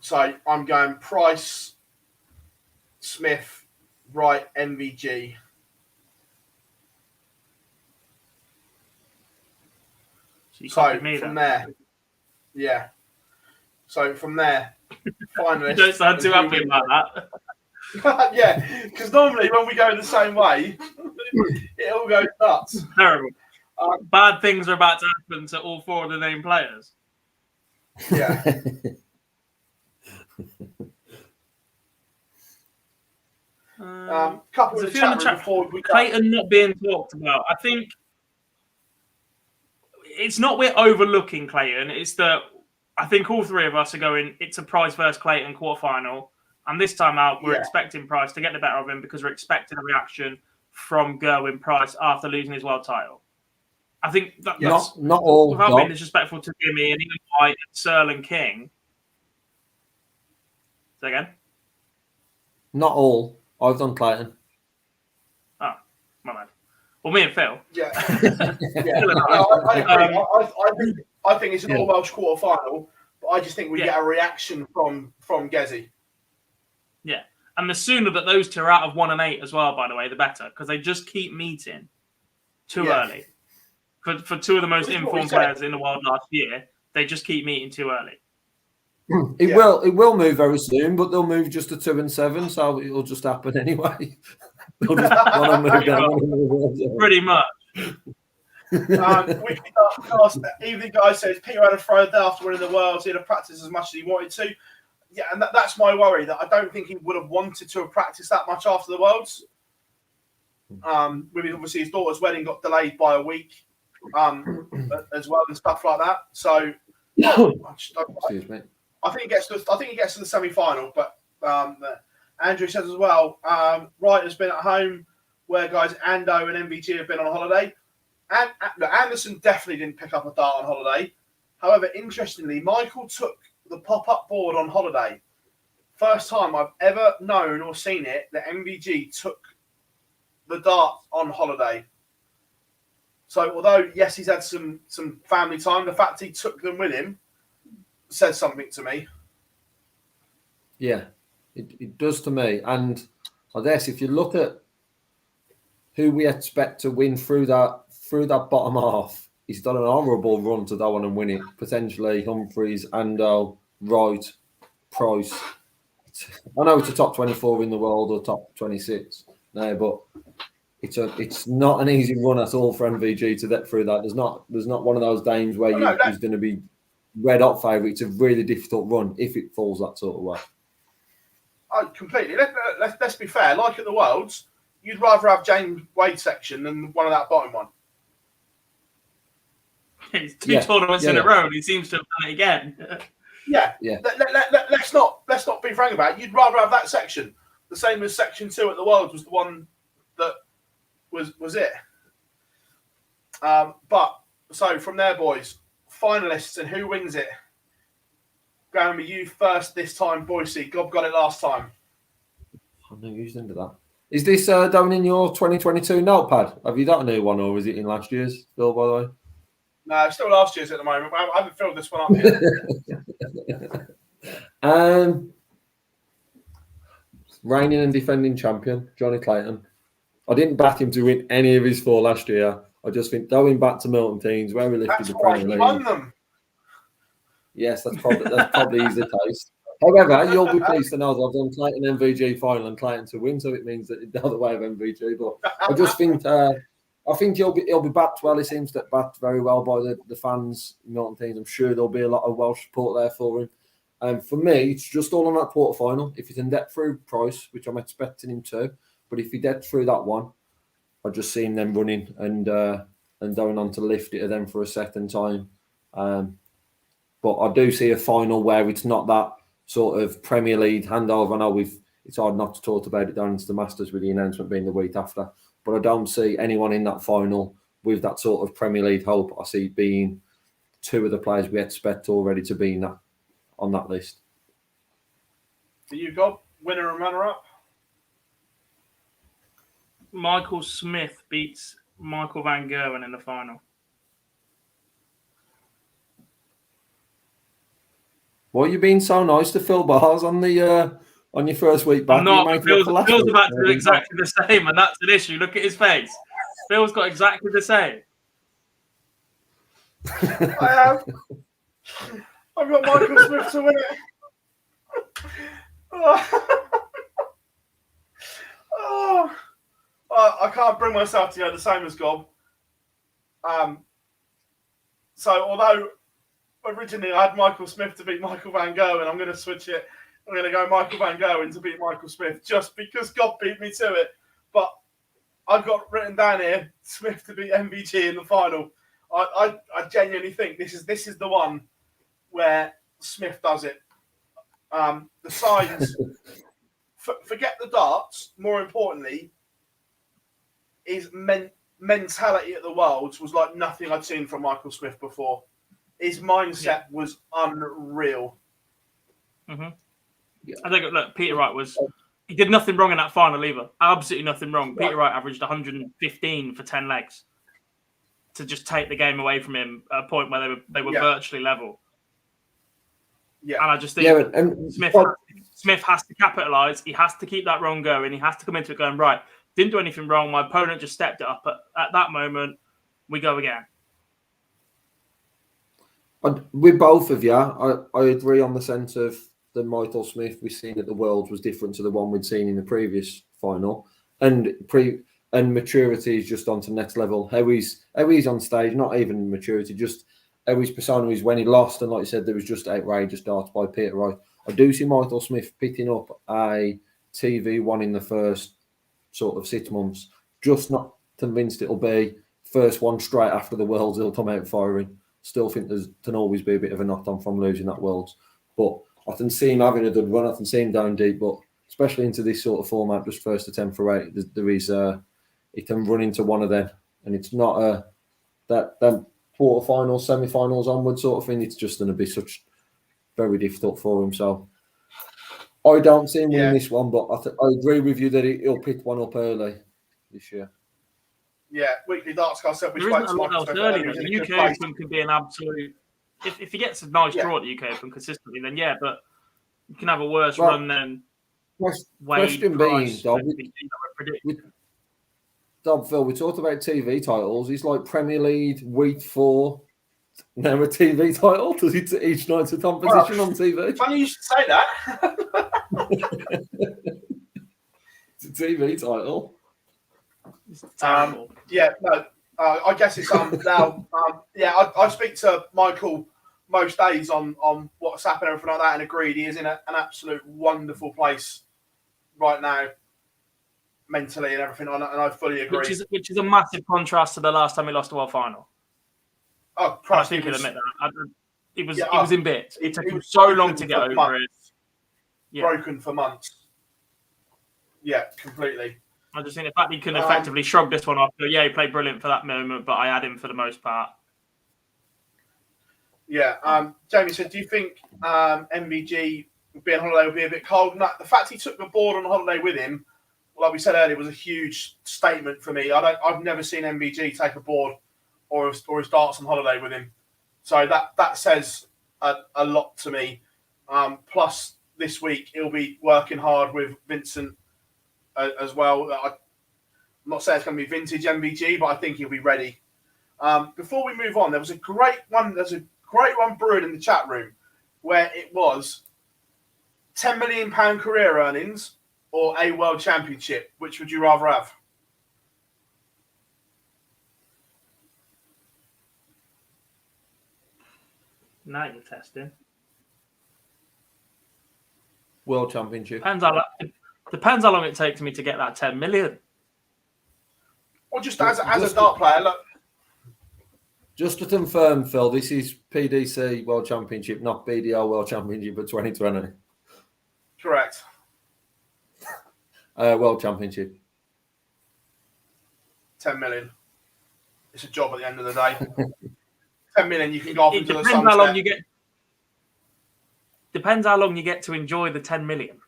So I'm going Price, Smith, Wright, MVG. So from there, yeah. So from there, finally. You don't sound too happy about that. Yeah, because normally when we go in the same way, it all goes nuts. Terrible. Bad things are about to happen to all four of the named players. Yeah. Couple of chat before we Clayton not being talked about. I think it's not we're overlooking Clayton. It's that I think all three of us are going. It's a Price versus Clayton quarterfinal, and this time out we're expecting Price to get the better of him because we're expecting a reaction from Gerwin Price after losing his world title. I think that's not all. Without being disrespectful to Jimmy and even White and Searle and King. Say again. Not all. I've done Clayton. Oh, my bad. Well, me and Phill. Yeah. I think it's an all Welsh quarter final, but I just think we get a reaction from Gezi. Yeah. And the sooner that those two are out of 1 and 8 as well, by the way, the better, because they just keep meeting too early. For two of the most informed players in the world last year, they just keep meeting too early. It will move very soon, but they'll move just to 2 and 7, so it'll just happen anyway. They'll just want to move down. Pretty much. Evening guy says Peter had a throw day after winning the Worlds. He'd have practiced as much as he wanted to. Yeah, and that's my worry, that I don't think he would have wanted to have practiced that much after the Worlds. Obviously his daughter's wedding got delayed by a week as well and stuff like that. So Excuse me. I think he gets to the semi-final, but Andrew says as well, Wright has been at home where guys Ando and MVG have been on holiday. And Anderson definitely didn't pick up a dart on holiday. However, interestingly, Michael took the pop-up board on holiday. First time I've ever known or seen it that MVG took the dart on holiday. So although, yes, he's had some family time, the fact he took them with him says something to me. Yeah, it does to me. And I guess if you look at who we expect to win through that bottom half, he's done an honourable run to Dolan and win it. Potentially Humphreys, Ando, Wright, Price. I know it's a top 24 in the world or top 26 now, but it's not an easy run at all for MVG to get through that. There's not one of those games where he's going to be red hot favourite. It's a really difficult run if it falls that sort of way. Oh, completely. Let's be fair. Like at the Worlds, you'd rather have James Wade section than one of that bottom one. It's two tournaments in a row, and he seems to have done it again. Yeah. Let's not be frank about it. You'd rather have that section. The same as section 2 at the Worlds was the one that was it. But so from there, boys, finalists and who wins it? Going with you first this time, Boise. Gob got it last time. I'm not used into that. Is this down in your 2022 notepad? Have you got a new one, or is it in last year's, Phill, by the way? No, still last year's at the moment. I haven't filled this one up yet. Reigning and defending champion, Johnny Clayton. I didn't back him to win any of his 4 last year. I just think going back to Milton Keynes, where we lifted the Premier League. Won them. Yes, that's probably is the case. However, you'll be pleased to know that I've done Clayton MVG final and Clayton to win, so it means that it's the other way of MVG. But I just think I think he'll be backed well. He seems to backed very well by the fans in Milton Keynes. I'm sure there'll be a lot of Welsh support there for him. For me, it's just all on that quarter final. If he can get through Price, which I'm expecting him to, but if he gets through that one, I just see him then running and going on to lift it then for a second time. But I do see a final where it's not that sort of Premier League handover. I know it's hard not to talk about it down into the Masters with the announcement being the week after. But I don't see anyone in that final with that sort of Premier League hope. I see being 2 of the players we expect already to be on that list. Do you got winner and runner-up? Michael Smith beats Michael Van Gerwen in the final. Why are you being so nice to Phill Bars on the on your first week back? I'm not. Phil's week. about to do exactly the same, and that's an issue. Look at his face. Phil's got exactly the same. I have. I've got Michael Smith to win it. I can't bring myself to go the same as Gob. So although originally I had Michael Smith to beat Michael Van Gerwen, I'm going to switch it. I'm going to go Michael Van Gerwen to beat Michael Smith just because Gob beat me to it. But I've got written down here Smith to beat MVG in the final. I genuinely think this is the one where Smith does it. The signs, forget the darts. More importantly, his mentality at the Worlds was like nothing I'd seen from Michael Smith before. His mindset was unreal. Mm-hmm. Yeah. I think, look, Peter Wright he did nothing wrong in that final either. Absolutely nothing wrong. Peter Wright averaged 115 for 10 legs to just take the game away from him at a point where they were virtually level. Yeah. And I just think Smith has to capitalise. He has to keep that run going. He has to come into it going, right, didn't do anything wrong. My opponent just stepped it up. At that moment, we go again. With both of you, I agree on the sense of the Michael Smith we've seen at the Worlds was different to the one we'd seen in the previous final. And maturity is just on to the next level. How he's on stage, not even maturity, just how his persona is when he lost. And like you said, there was just outrageous darts by Peter Wright. I do see Michael Smith picking up a TV one in the first sort of 6 months. Just not convinced it'll be first one straight after the Worlds. He'll come out firing. Still think there can always be a bit of a knock-on from losing that Worlds. But I can see him having a good run. I can see him down deep. But especially into this sort of format, just first attempt for 8, there is he can run into one of them. And it's not that quarterfinals, semi-finals onward sort of thing. It's just going to be such very difficult for him. So I don't see him winning this one, but I agree with you that he'll pick one up early this year. Yeah, weekly darts cast up. There isn't a lot else early. The UK Open can be an absolute. If he gets a nice draw at the UK Open consistently, then but you can have a worse run than. Question being, Phil, we talked about TV titles. He's like Premier League, Week 4, now a TV title. Does he each night's a competition on TV? Funny you should say that. It's a TV title. I guess it's now. I speak to Michael most days on WhatsApp and everything like that, and agreed he is in an absolute wonderful place right now, mentally and everything, and I fully agree. Which is a massive contrast to the last time he lost the World Final. Oh, Christ! I think he'll admit that. He was in bits. It took him so long to get over it. Broken for months. Yeah, completely. I just think the fact he can effectively shrug this one off. He played brilliant for that moment, but I had him for the most part. Yeah. Jamie said, do you think MVG being on holiday will be a bit cold? No, the fact he took the board on holiday with him, like we said earlier, was a huge statement for me. I've never seen MVG take a board or his darts on holiday with him. So that says a lot to me. Plus, this week he'll be working hard with Vincent as well. I'm not saying it's going to be vintage MVG, but I think he'll be ready. Before we move on, there was a great one. There's a great one brewing in the chat room where it was £10 million career earnings or a world championship. Which would you rather have? Now you're testing. World championship. Depends how long it takes me to get that 10 million. Or just as a dart player, look. Just to confirm, Phil, this is PDC World Championship, not BDO World Championship for 2020. Correct. World Championship. 10 million. It's a job at the end of the day. 10 million, you can go off into the sunset. Depends how long you get to enjoy the 10 million.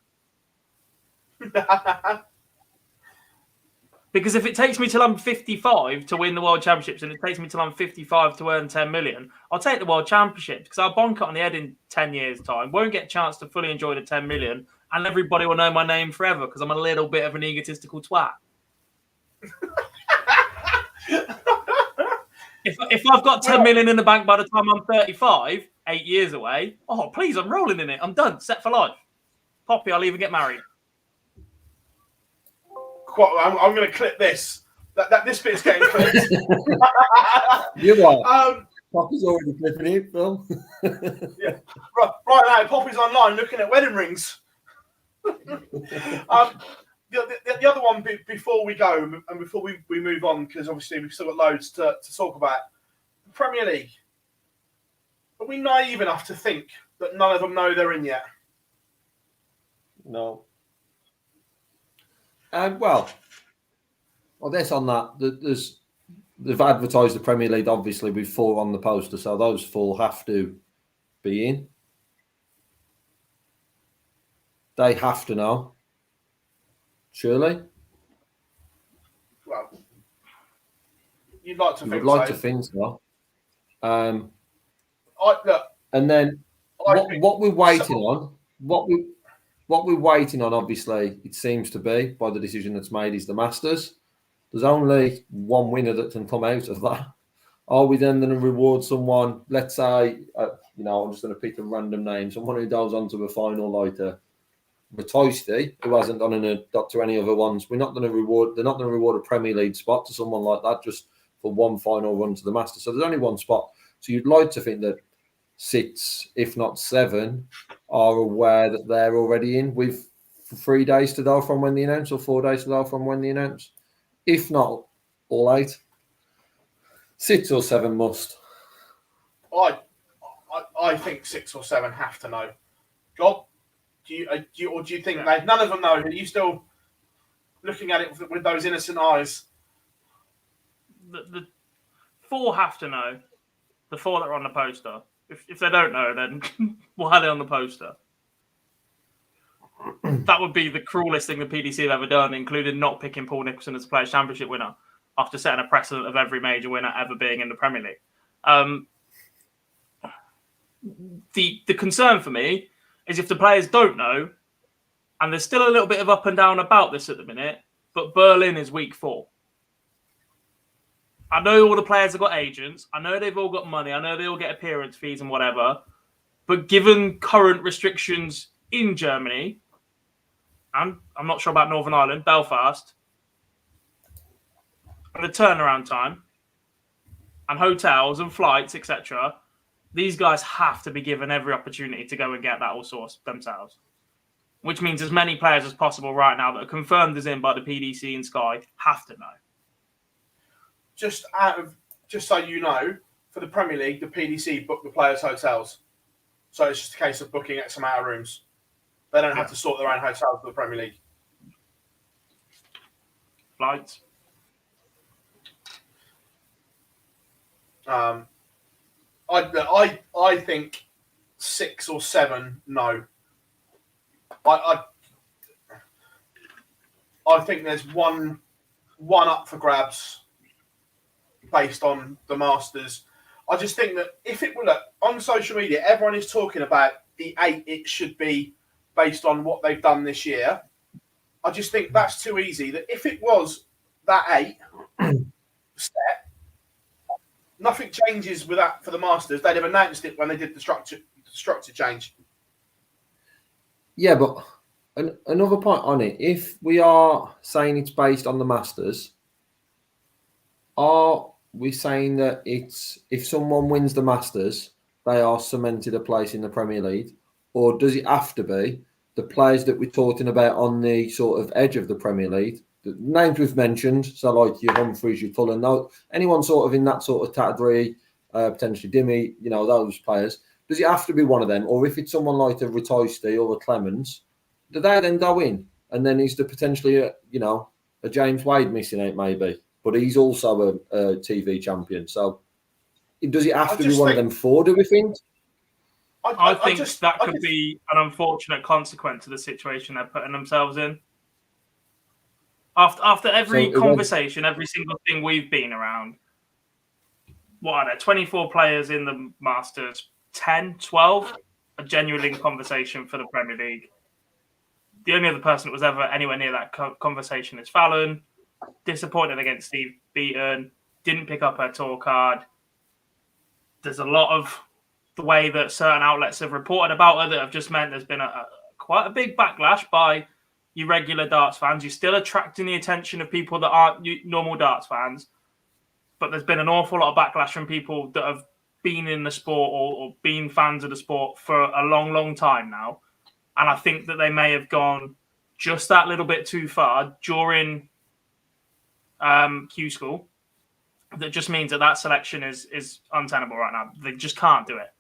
Because if it takes me till I'm 55 to win the World Championships and it takes me till I'm 55 to earn 10 million, I'll take the World Championships because I'll bonk it on the head in 10 years' time. Won't get a chance to fully enjoy the 10 million and everybody will know my name forever because I'm a little bit of an egotistical twat. If I've got 10 million in the bank by the time I'm 35, 8 years away, oh, please, I'm rolling in it. I'm done. Set for life. Poppy, I'll even get married. I'm going to clip this. This bit's getting clipped. You're right. Poppy's already clipping it, Phil. Yeah. Right now, Poppy's online looking at wedding rings. The other one before we go and before we move on, because obviously we've still got loads to talk about. The Premier League. Are we naive enough to think that none of them know they're in yet? No. Well, this on that. They've advertised the Premier League obviously with 4 on the poster, so those 4 have to be in. They have to know. Surely. Well, you'd like to think. You'd like to think so. And then what we're waiting on, what we're waiting on, obviously, it seems to be by the decision that's made, is the Masters. There's only one winner that can come out of that. Are we then going to reward someone? Let's say, I'm just going to pick a random name. Someone who goes on to a final like Ratoisty, who hasn't got to any other ones. They're not going to reward a Premier League spot to someone like that just for one final run to the Masters. So there's only one spot. So you'd like to think that 6, if not 7, are aware that they're already in with 3 days to go from when they announce, or 4 days to go from when they announce. If not, all 8. 6 or 7 must. I think 6 or 7 have to know. God, do you think none of them know? Are you still looking at it with those innocent eyes? The 4 have to know. The 4 that are on the poster. If they don't know, then why are they on the poster? That would be the cruelest thing the PDC have ever done, including not picking Paul Nicholson as a Players' Championship winner after setting a precedent of every major winner ever being in the Premier League. The concern for me is if the players don't know, and there's still a little bit of up and down about this at the minute, but Berlin is week 4. I know all the players have got agents. I know they've all got money. I know they all get appearance fees and whatever. But given current restrictions in Germany, and I'm not sure about Northern Ireland, Belfast, and the turnaround time, and hotels and flights, etc., these guys have to be given every opportunity to go and get that all sourced themselves. Which means as many players as possible right now that are confirmed as in by the PDC and Sky have to know. Just so you know, for the Premier League, the PDC book the players' hotels. So it's just a case of booking X amount of rooms. They don't have to sort their own hotels for the Premier League. Flights. I think 6 or 7, no. I think there's one up for grabs based on the Masters. I just think that if it were on social media, everyone is talking about the 8 it should be based on what they've done this year. I just think that's too easy. That if it was that 8 set, nothing changes with that for the Masters. They'd have announced it when they did the structure change. Yeah, but another point on it. If we are saying it's based on the Masters, are we saying that it's if someone wins the Masters, they are cemented a place in the Premier League? Or does it have to be the players that we're talking about on the sort of edge of the Premier League, the names we've mentioned, so like your Humphreys, your Phill, anyone sort of in that sort of category, potentially Dimmy, those players, does it have to be one of them? Or if it's someone like a Ratoisty or a Clemens, do they then go in? And then is there potentially a James Wade missing out maybe? But he's also a TV champion. So does it have to be one of them 4, do we think? I think that could be an unfortunate consequence of the situation they're putting themselves in. After every So conversation, every single thing we've been around, what are there? 24 players in the Masters, 10, 12, a genuine conversation for the Premier League. The only other person that was ever anywhere near that conversation is Fallon. Disappointed against Steve Beaton. Didn't pick up her tour card. There's a lot of the way that certain outlets have reported about her that have just meant there's been quite a big backlash by your regular darts fans. You're still attracting the attention of people that aren't normal darts fans, but there's been an awful lot of backlash from people that have been in the sport or been fans of the sport for a long, long time now. And I think that they may have gone just that little bit too far during Q School. That just means that selection is untenable right now. They just can't do it.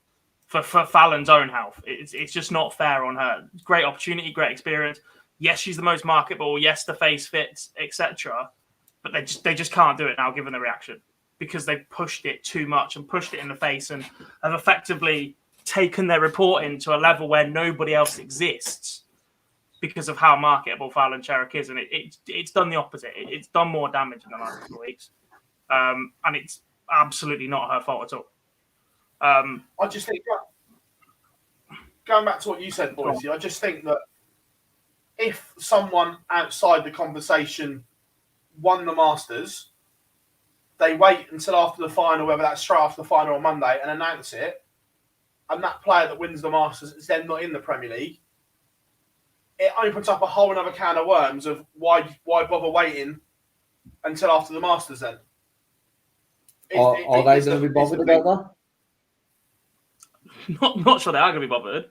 For Fallon's own health, it's just not fair on her. Great opportunity, great experience. Yes, she's the most marketable. Yes, the face fits, etc. But they just can't do it now, given the reaction, because they pushed it too much and pushed it in the face and have effectively taken their reporting to a level where nobody else exists because of how marketable Fallon Sherrick is, and it's done the opposite. It's done more damage in the last couple of weeks, and it's absolutely not her fault at all. I just think, going back to what you said, Boise, I just think that if someone outside the conversation won the Masters, they wait until after the final, whether that's straight after the final or Monday, and announce it, and that player that wins the Masters is then not in the Premier League, it opens up a whole other can of worms of why bother waiting until after the Masters then? Are they going to be bothered about that? Not sure they are going to be bothered.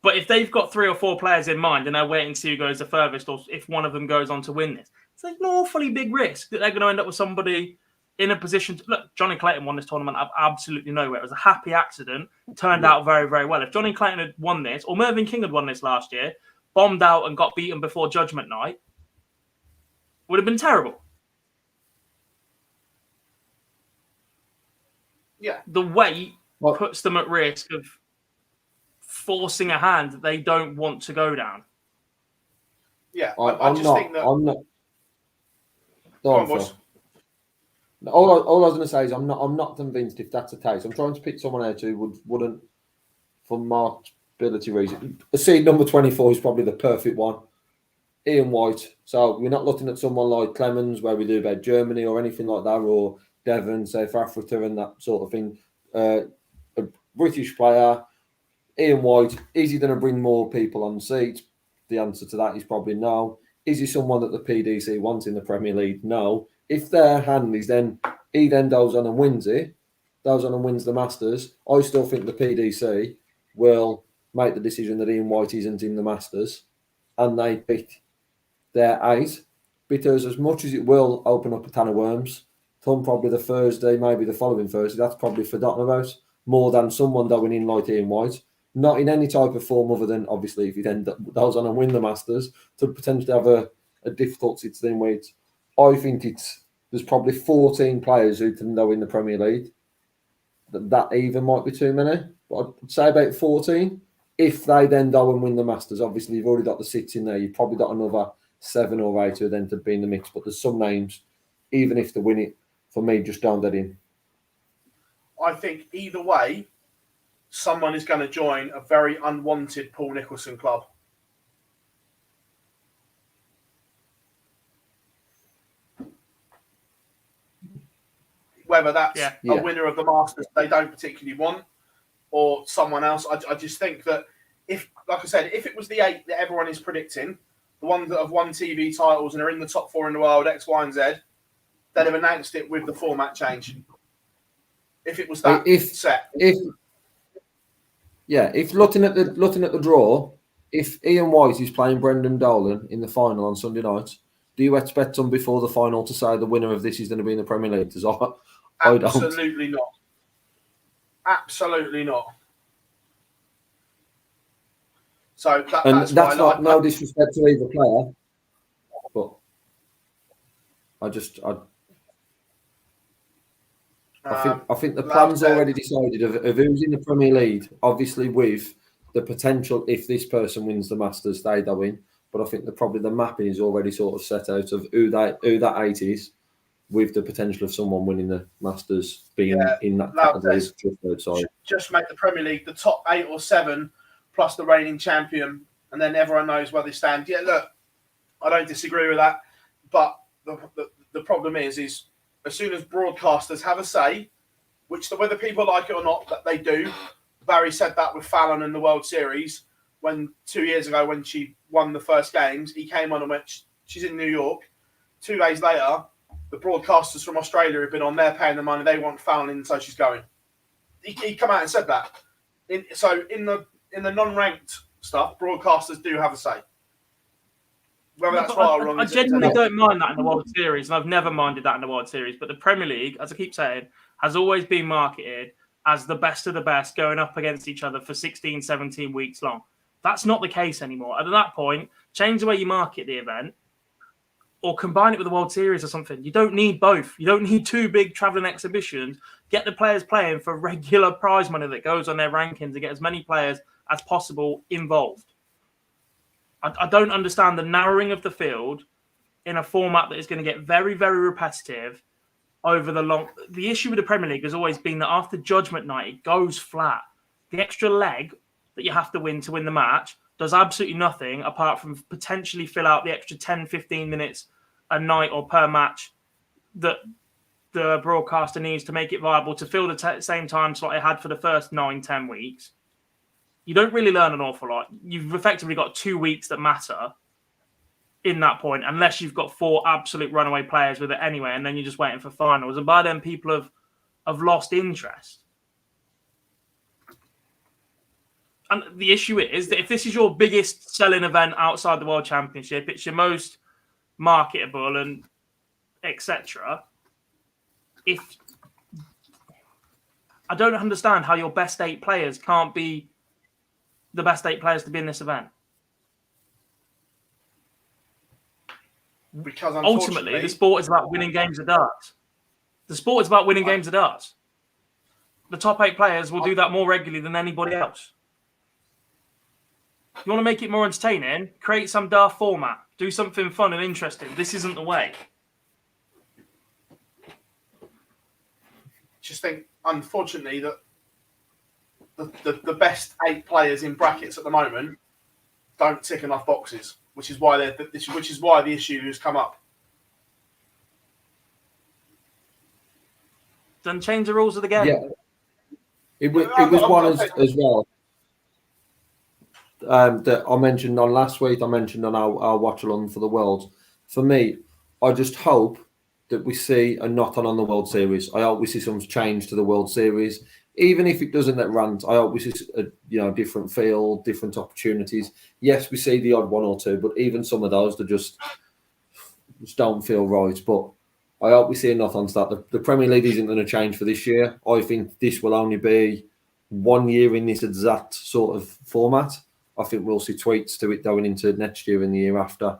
But if they've got 3 or 4 players in mind and they're waiting to see who goes the furthest, or if one of them goes on to win this, it's an awfully big risk that they're going to end up with somebody in a position to... Look, Johnny Clayton won this tournament out of absolutely nowhere. It was a happy accident. It turned out very, very well. If Johnny Clayton had won this, or Mervyn King had won this last year, bombed out and got beaten before Judgment Night, would have been terrible. Yeah. The weight puts them at risk of forcing a hand that they don't want to go down. Yeah, I just think that... I'm not... Go on, boys. All I was going to say is I'm not convinced if that's the case. I'm trying to pick someone out who wouldn't, for marketability reason. Seed number 24 is probably the perfect one. Ian White. So we're not looking at someone like Clemens, where we do about Germany or anything like that, or Devin, South Africa, and that sort of thing. A British player, Ian White. Is he going to bring more people on the seats? The answer to that is probably no. Is he someone that the PDC wants in the Premier League? No. If their hand is then, he then goes on and wins it, goes on and wins the Masters, I still think the PDC will make the decision that Ian White isn't in the Masters, and they pick their 8, because as much as it will open up a can of worms, come probably the Thursday, maybe the following Thursday, that's probably forgotten about, more than someone going in like Ian White, not in any type of form other than, obviously, if he then goes on and win the Masters, to potentially have a difficult 16 weeks. I think there's probably 14 players who can go in the Premier League. That even might be too many. But I'd say about 14. If they then go and win the Masters, obviously you've already got the 6 in there. You've probably got another 7 or 8 who then to be in the mix. But there's some names, even if they win it, for me, just don't get in. I think either way, someone is going to join a very unwanted Paul Nicholson club. Whether that's a winner of the Masters they don't particularly want, or someone else. I just think that if, like I said, if it was the 8 that everyone is predicting, the ones that have won TV titles and are in the top 4 in the world, X, Y, and Z, they'd have announced it with the format change. If it was that set. If looking at the draw, if Ian White is playing Brendan Dolan in the final on Sunday night, do you expect them before the final to say the winner of this is going to be in the Premier League? I don't. Absolutely not. Absolutely not. So that's not no disrespect to either player, but I think the plan's already decided of who's in the Premier League. Obviously, with the potential, if this person wins the Masters, they go in. but I think probably the mapping is already sort of set out of who that 8 is, with the potential of someone winning the Masters being in that category of just outside. Just make the Premier League the top 8 or 7 plus the reigning champion, and then everyone knows where they stand. Yeah, look, I don't disagree with that, but the problem is as soon as broadcasters have a say, which whether people like it or not, that they do. Barry said that with Fallon in the World Series when 2 years ago when she won the first games, he came on and went, she's in New York. 2 days later, the broadcasters from Australia have been on, they're paying the money, they want Fallon in, so she's going. He come out and said that. So in the non-ranked stuff, broadcasters do have a say. Whether that's right or wrong. I genuinely don't mind that in the World Series, and I've never minded that in the World Series. But the Premier League, as I keep saying, has always been marketed as the best of the best going up against each other for 16, 17 weeks long. That's not the case anymore. At that point, change the way you market the event or combine it with the World Series or something. You don't need both. You don't need 2 big travelling exhibitions. Get the players playing for regular prize money that goes on their rankings and get as many players as possible involved. I don't understand the narrowing of the field in a format that is going to get very, very repetitive over the long. The issue with the Premier League has always been that after Judgment Night, it goes flat. The extra leg that you have to win the match does absolutely nothing apart from potentially fill out the extra 10, 15 minutes a night or per match that the broadcaster needs to make it viable to fill the same time slot it had for the first 9, 10 weeks. You don't really learn an awful lot. You've effectively got 2 weeks that matter in that point, unless you've got 4 absolute runaway players with it anyway, and then you're just waiting for finals. And by then, people have lost interest. And the issue is that if this is your biggest selling event outside the World Championship, it's your most marketable and etc. If I don't understand how your best 8 players can't be the best 8 players to be in this event. Because ultimately, the sport is about winning games of darts. The sport is about winning games of darts. The top 8 players will do that more regularly than anybody else. You want to make it more entertaining? Create some daft format. Do something fun and interesting. This isn't the way. Just think, unfortunately, that the best 8 players in brackets at the moment don't tick enough boxes, which is why the issue has come up. Then change the rules of the game. Yeah, it was one as well that I mentioned on last week. I mentioned on our watch along for the Worlds. For me, I just hope that we see a not on the World Series. I hope we see some change to the World Series. Even if it doesn't let runs, I hope we see a different feel, different opportunities. Yes, we see the odd 1 or 2, but even some of those that just don't feel right. But I hope we see a not on start. The Premier League isn't going to change for this year. I think this will only be 1 year in this exact sort of format. I think we'll see tweaks to it going into next year and the year after.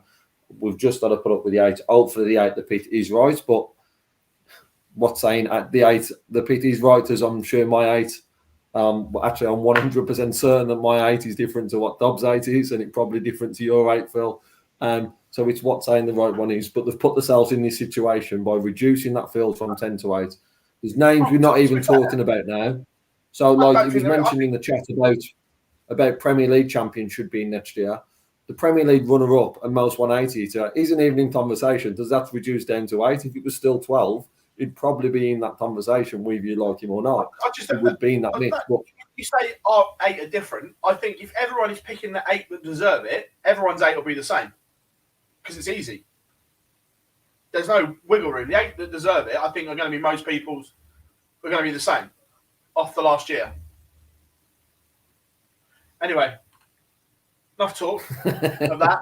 We've just got to put up with the 8. Hopefully the 8 that Pete is right, but what's saying at the 8, the PT is right, as I'm sure my 8. Actually, I'm 100% certain that my 8 is different to what Dobbs' 8 is, and it's probably different to your 8, Phill. So it's what's saying the right one is. But they've put themselves in this situation by reducing that field from 10 to 8. There's names we're not even talking about now. So, like it was mentioned in the chat about Premier League champion should be next year. The Premier League runner-up and most 180 isn't even in conversation. Does that reduce down to 8? If it was still 12, it'd probably be in that conversation, whether you like him or not. It would be in that mix. But you say 8 are different. I think if everyone is picking the 8 that deserve it, everyone's 8 will be the same. Because it's easy. There's no wiggle room. The 8 that deserve it, I think, are going to be most people's. Are going to be the same off the last year. Anyway, enough talk of that.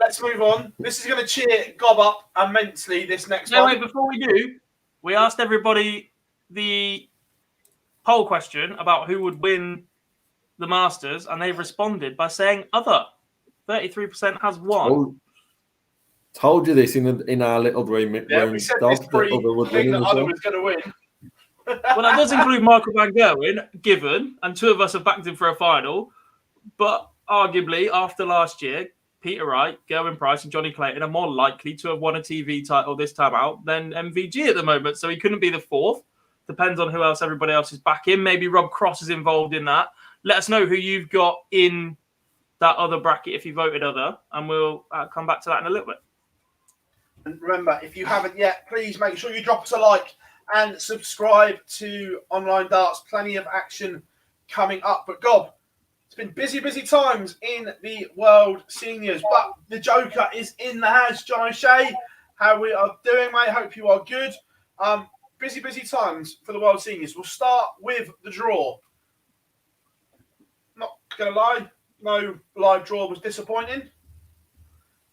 Let's move on. This is going to cheer Gob up immensely, this next one. Wait, before we do, we asked everybody the poll question about who would win the Masters, and they've responded by saying other. 33% has won. Told you this in our little room. We said this pre thing that other was going to win. Well, that does include Michael Van Gerwen, given, and 2 of us have backed him for a final. But arguably, after last year, Peter Wright, Gerwin Price, and Johnny Clayton are more likely to have won a TV title this time out than MVG at the moment. So he couldn't be the fourth. Depends on who else everybody else is back in. Maybe Rob Cross is involved in that. Let us know who you've got in that other bracket if you voted other, and we'll come back to that in a little bit. And remember, if you haven't yet, please make sure you drop us a like and subscribe to Online Darts. Plenty of action coming up. But Gob, it's been busy times in the World Seniors. But the Joker is in the house. John O'Shea, how we are doing, mate? Hope you are good. Busy times for the World Seniors. We'll start with the draw. Not going to lie, no live draw was disappointing.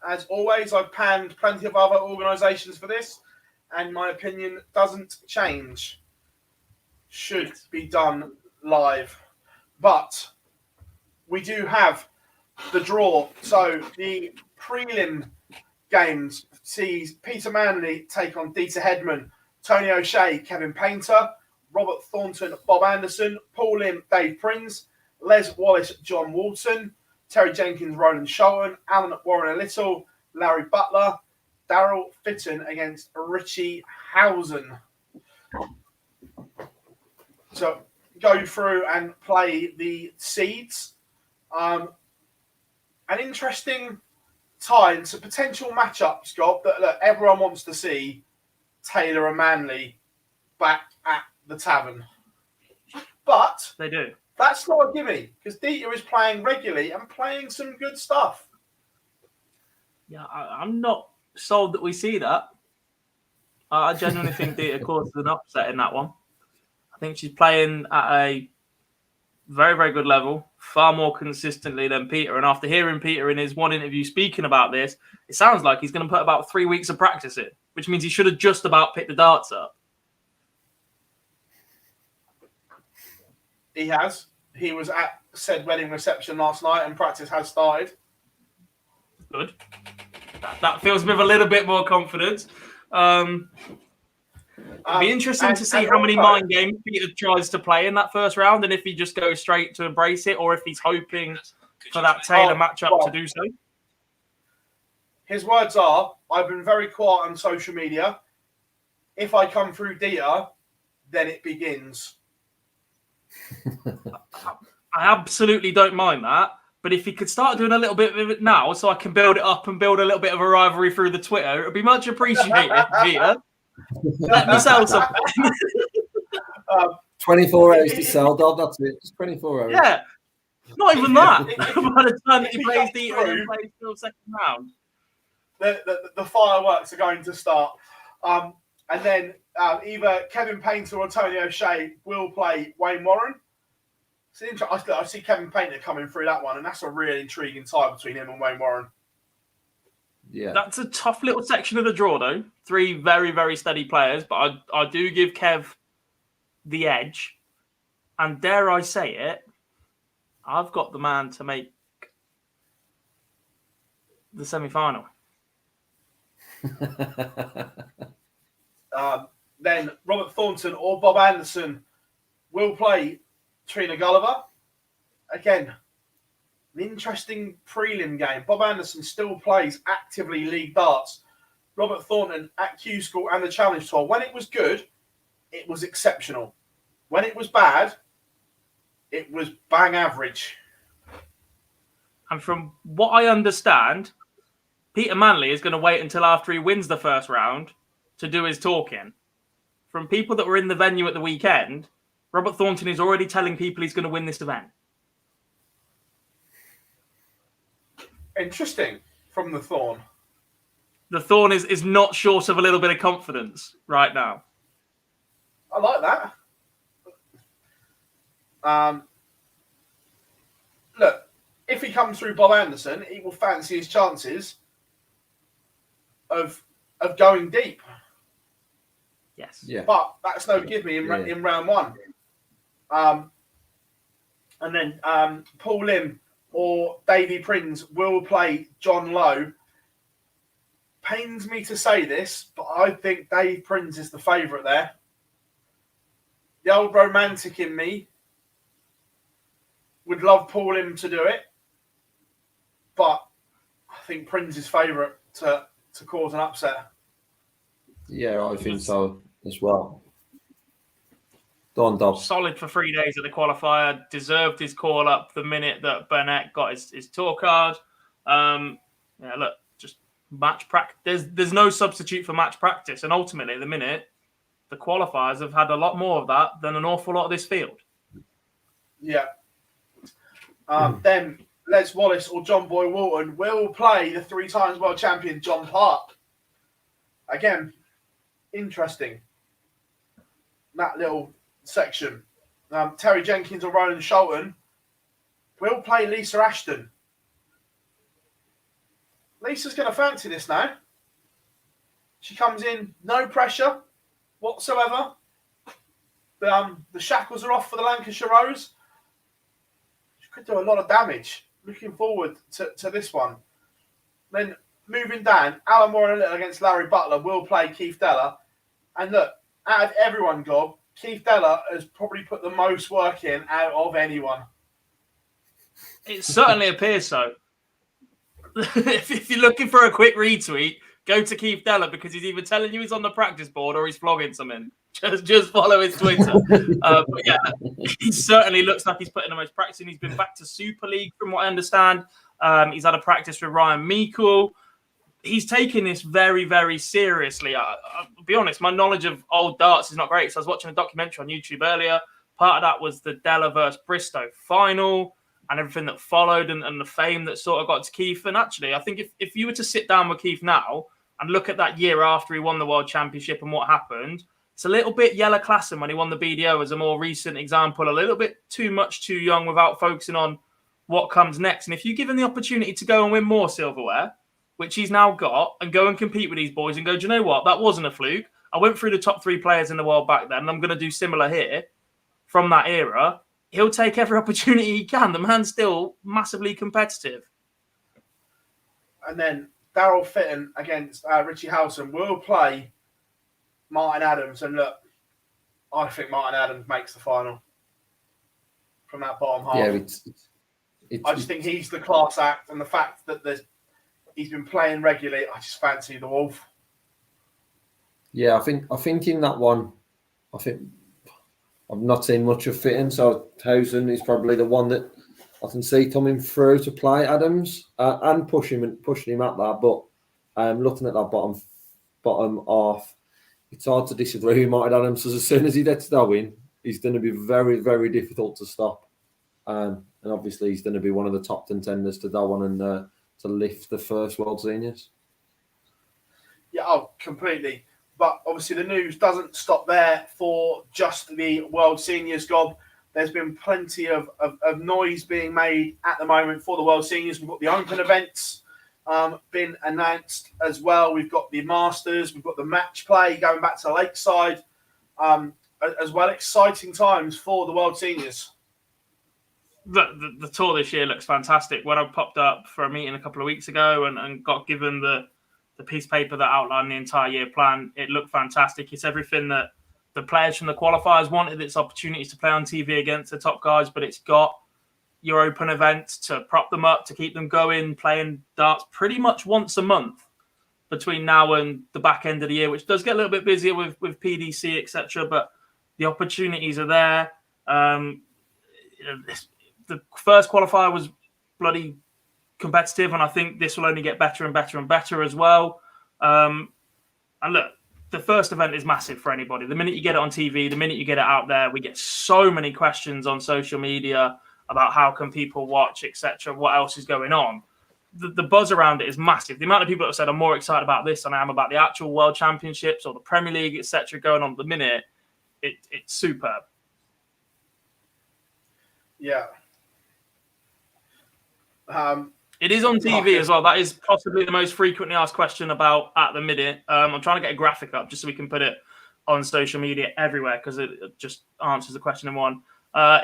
As always, I've panned plenty of other organisations for this, and my opinion doesn't change. Should be done live. But we do have the draw. So the prelim games sees Peter Manley take on Dieter Hedman, Tony O'Shea, Kevin Painter, Robert Thornton, Bob Anderson, Paul Lim, Dave Prince, Les Wallace, John Walton, Terry Jenkins, Roland Shelton, Alan Warren Little, Larry Butler, Daryl Fitton against Richie Housen. So go through and play the seeds. An interesting time, so potential matchups, Scott, that look, everyone wants to see Taylor and Manley back at the tavern. But they do. That's not a gimme, because Dieter is playing regularly and playing some good stuff. Yeah, I'm not sold that we see that. I genuinely think Dieter causes an upset in that one. I think she's playing at a very, very good level, far more consistently than Peter. And after hearing Peter in his one interview speaking about this, it sounds like he's going to put about 3 weeks of practice in, which means he should have just about picked the darts up. He has. He was at said wedding reception last night and practice has started. Good. That fills me with a little bit more confidence. It'd be interesting to see how many mind games Peter tries to play in that first round and if he just goes straight to embrace it or if he's hoping for that Taylor matchup to do so. His words are, I've been very quiet on social media. If I come through Dieter, then it begins. I absolutely don't mind that. But if he could start doing a little bit of it now so I can build it up and build a little bit of a rivalry through the Twitter, it would be much appreciated, Peter. Let me sell something. 24 hours to sell, Dob. That's it. Just 24 hours. Yeah. Not even that. By the time that he plays Dieter and plays till second round. The fireworks are going to start. And then either Kevin Painter or Tony O'Shea will play Wayne Warren. I see Kevin Painter coming through that one, and that's a really intriguing tie between him and Wayne Warren. Yeah, that's a tough little section of the draw, though. 3 very, very steady players, but I do give Kev the edge. And dare I say it, I've got the man to make the semi-final. Then Robert Thornton or Bob Anderson will play Trina Gulliver. Again, an interesting prelim game. Bob Anderson still plays actively league darts. Robert Thornton at Q School and the Challenge Tour. When it was good, it was exceptional. When it was bad, it was bang average. And from what I understand, Peter Manley is going to wait until after he wins the first round to do his talking. From people that were in the venue at the weekend, Robert Thornton is already telling people he's going to win this event. Interesting from the Thorn. The Thorn is not short of a little bit of confidence right now. I like that. Look, if he comes through Bob Anderson, he will fancy his chances of going deep. Yes. Yeah. But that's no give me in round one. And then Paul Lim or Davy Prinz will play John Lowe. Pains me to say this, but I think Dave Prinz is the favourite there. The old romantic in me would love Paul Lim to do it, but think Prince is favourite to cause an upset. Yeah, I think so as well. Don Dob. Solid for 3 days at the qualifier. Deserved his call up the minute that Burnett got his tour card. Look, just match practice. There's no substitute for match practice. And ultimately, at the minute, the qualifiers have had a lot more of that than an awful lot of this field. Yeah. Then Les Wallace or John Boy Walton will play the 3 times world champion John Park. Again, interesting. That little section. Terry Jenkins or Roland Shelton will play Lisa Ashton. Lisa's going to fancy this now. She comes in, no pressure whatsoever. The shackles are off for the Lancashire Rose. She could do a lot of damage. Looking forward to this one. Then moving down, Alan Warren Little against Larry Butler will play Keith Deller. And look, out of everyone, Gob, Keith Deller has probably put the most work in out of anyone. It certainly appears so. If you're looking for a quick retweet, go to Keith Deller because he's either telling you he's on the practice board or he's flogging something. Just follow his Twitter. But yeah, he certainly looks like he's putting the most practice in. He's been back to Super League from what I understand. He's had a practice with Ryan Meikle. He's taking this very, very seriously. I'll be honest, my knowledge of old darts is not great. So I was watching a documentary on YouTube earlier. Part of that was the Deller versus Bristow final and everything that followed and the fame that sort of got to Keith. And actually, I think if you were to sit down with Keith now and look at that year after he won the World Championship and what happened, it's a little bit Yellow Klassen when he won the BDO as a more recent example, a little bit too much too young without focusing on what comes next. And if you give him the opportunity to go and win more silverware, which he's now got, and go and compete with these boys and go, do you know what? That wasn't a fluke. I went through the top 3 players in the world back then, and I'm going to do similar here from that era. He'll take every opportunity he can. The man's still massively competitive. And then Daryl Fitton against Richie Howson will play Martin Adams. And look, I think Martin Adams makes the final from that bottom half. Yeah, I just think he's the class act, and the fact that he's been playing regularly, I just fancy the Wolf. Yeah, I think in that one, I've not seen much of Fitton, so Howson is probably the one that I can see coming through to play Adams and pushing him at that. But looking at that bottom half, it's hard to disagree with Martin Adams. Because as soon as he gets that win, he's going to be very, very difficult to stop. And obviously, he's going to be one of the top contenders to that one and to lift the first World Seniors. Yeah, completely. But obviously the news doesn't stop there for just the World Seniors, Gob. There's been plenty of noise being made at the moment for the World Seniors. We've got the Open events been announced as well. We've got the Masters. We've got the match play going back to Lakeside as well. Exciting times for the World Seniors. The tour this year looks fantastic. When I popped up for a meeting a couple of weeks ago and got given the piece of paper that outlined the entire year plan, it looked fantastic. It's everything that the players from the qualifiers wanted. It's opportunities to play on TV against the top guys, but it's got your open events to prop them up, to keep them going, playing darts pretty much once a month between now and the back end of the year, which does get a little bit busier with PDC, etc. But the opportunities are there. The first qualifier was bloody competitive, and I think this will only get better and better and better as well. And look, the first event is massive for anybody. The minute you get it on TV, the minute you get it out there, we get so many questions on social media about how can people watch, etc. What else is going on? The buzz around it is massive. The amount of people that have said I'm more excited about this than I am about the actual World Championships or the Premier League, etc. going on at the minute, it's superb. Yeah. It is on TV as well. That is possibly the most frequently asked question about at the minute. I'm trying to get a graphic up just so we can put it on social media everywhere because it just answers the question in one.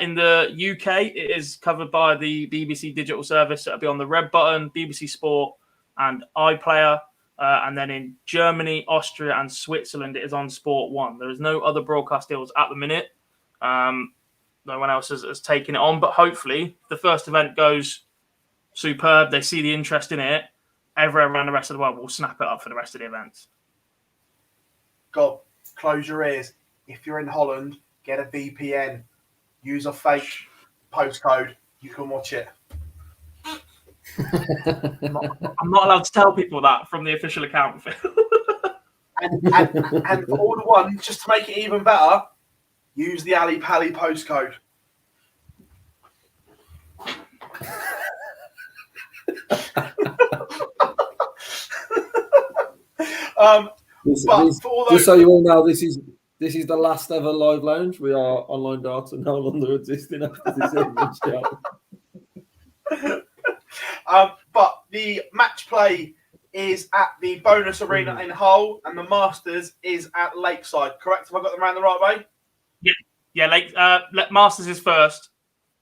In the UK, it is covered by the BBC digital service. It'll be on the red button, BBC Sport and iPlayer. And then in Germany, Austria and Switzerland, it is on Sport 1. There is no other broadcast deals at the minute. No one else has taken it on. But hopefully, the first event goes superb. They see the interest in it. everywhere around the rest of the world will snap it up for the rest of the events. God, close your ears. If you're in Holland, get a VPN. Use a fake postcode. You can watch it. I'm not allowed to tell people that from the official account. And for all the ones, just to make it even better, use the Ali Pally postcode. Just so you all know, this is the last ever live lounge. We are online darts and no longer existing after this evening's show. But the match play is at the bonus arena in Hull, and the Masters is at Lakeside. Correct? Have I got them around the right way? Yeah. Masters is first,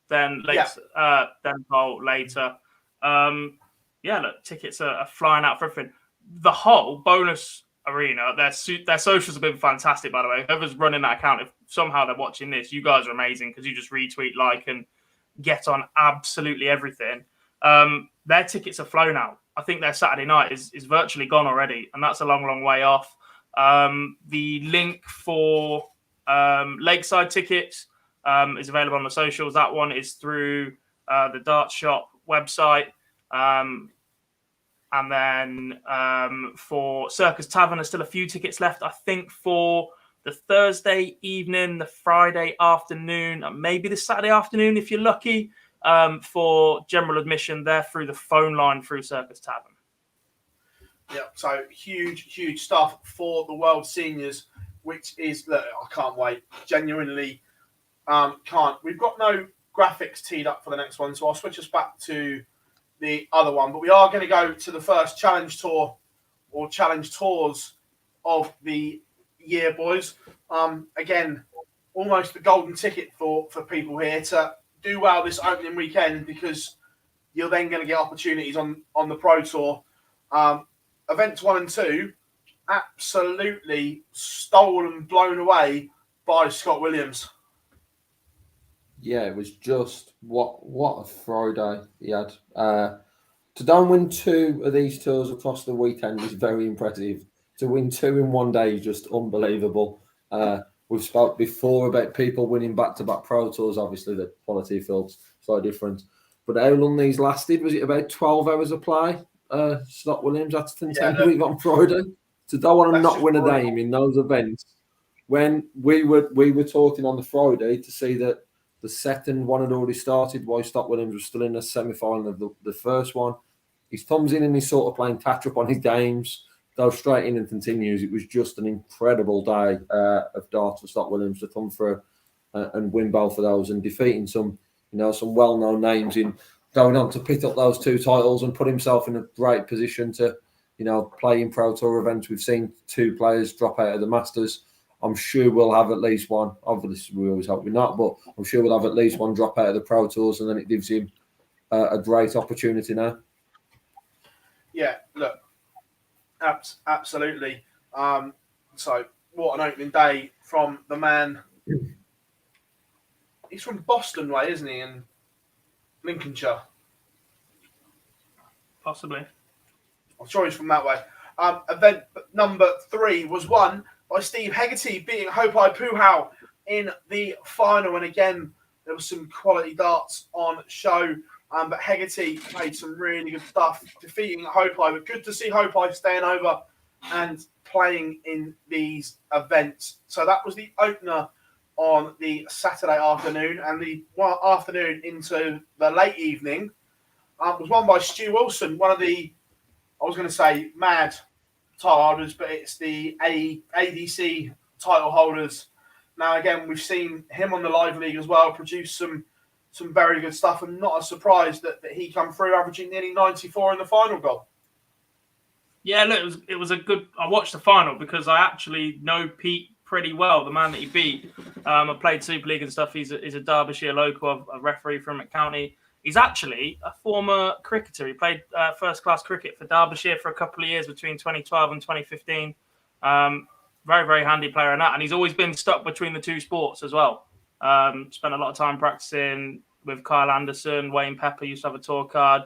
then then Hull later. Look, tickets are flying out for everything. The Hull bonus arena, their socials have been fantastic, by the way. Whoever's running that account, if somehow they're watching this, you guys are amazing because you just retweet, like, and get on absolutely everything. Their tickets are flown out. I think their Saturday night is virtually gone already, and that's a long, long way off. The link for Lakeside tickets is available on the socials. That one is through the Darts Shop website. And then for Circus Tavern, there's still a few tickets left. I think for the Thursday evening, the Friday afternoon, and maybe the Saturday afternoon if you're lucky. For general admission, they're through the phone line through Circus Tavern. Yeah, so huge stuff for the World Seniors, which is, look, I can't wait. Genuinely can't. We've got no graphics teed up for the next one, so I'll switch us back to the other one. But we are going to go to the first challenge tour or challenge tours of the year, boys. Again, almost the golden ticket for people here to do well this opening weekend, because you're then going to get opportunities on the Pro Tour. Events 1 and 2, absolutely stolen, blown away by Scott Williams. Yeah, it was just what a Friday he had. To don't win 2 of these tours across the weekend is very impressive. To win 2 in one day is just unbelievable. We've spoke before about people winning back-to-back Pro Tours. Obviously, the quality of field's slightly different. But how long these lasted? Was it about 12 hours of play? Scott Williams had to contend with on Friday. To don't want to not win a game in those events. When we were talking on the Friday to see that the second one had already started while Scott Williams was still in the semi-final of the first one. His thumbs in and he's sort of playing catch-up on his games. Goes straight in and continues. It was just an incredible day of darts for Scott Williams to come through and win both of those and defeating some well-known names in going on to pick up those 2 titles and put himself in a great position to, play in Pro Tour events. We've seen 2 players drop out of the Masters. I'm sure we'll have at least one. Obviously, we always hope we're not, but I'm sure we'll have at least one drop out of the Pro Tours, and then it gives him a great opportunity now. Yeah, look. Absolutely. So what an opening day from the man. He's from Boston way, isn't he? In Lincolnshire. Possibly. I'm sure he's from that way. Event number 3 was won by Steve Hegarty, beating Hopai Puhau in the final. And again, there was some quality darts on show. But Hegarty made some really good stuff, defeating Hopai. But good to see Hopai staying over and playing in these events. So that was the opener on the Saturday afternoon. And the afternoon into the late evening was won by Stu Wilson, one of the, I was going to say, mad title holders, but it's the ADC title holders. Now, again, we've seen him on the Live League as well, produce some very good stuff, and not a surprise that he come through averaging nearly 94 in the final goal. Yeah, look, it was a good. I watched the final because I actually know Pete pretty well, the man that he beat. I played Super League and stuff. He's a Derbyshire local, a referee from County. He's actually a former cricketer. He played first-class cricket for Derbyshire for a couple of years between 2012 and 2015. Very, very handy player in that, and he's always been stuck between the 2 sports as well. Spent a lot of time practicing with Kyle Anderson. Wayne Pepper used to have a tour card.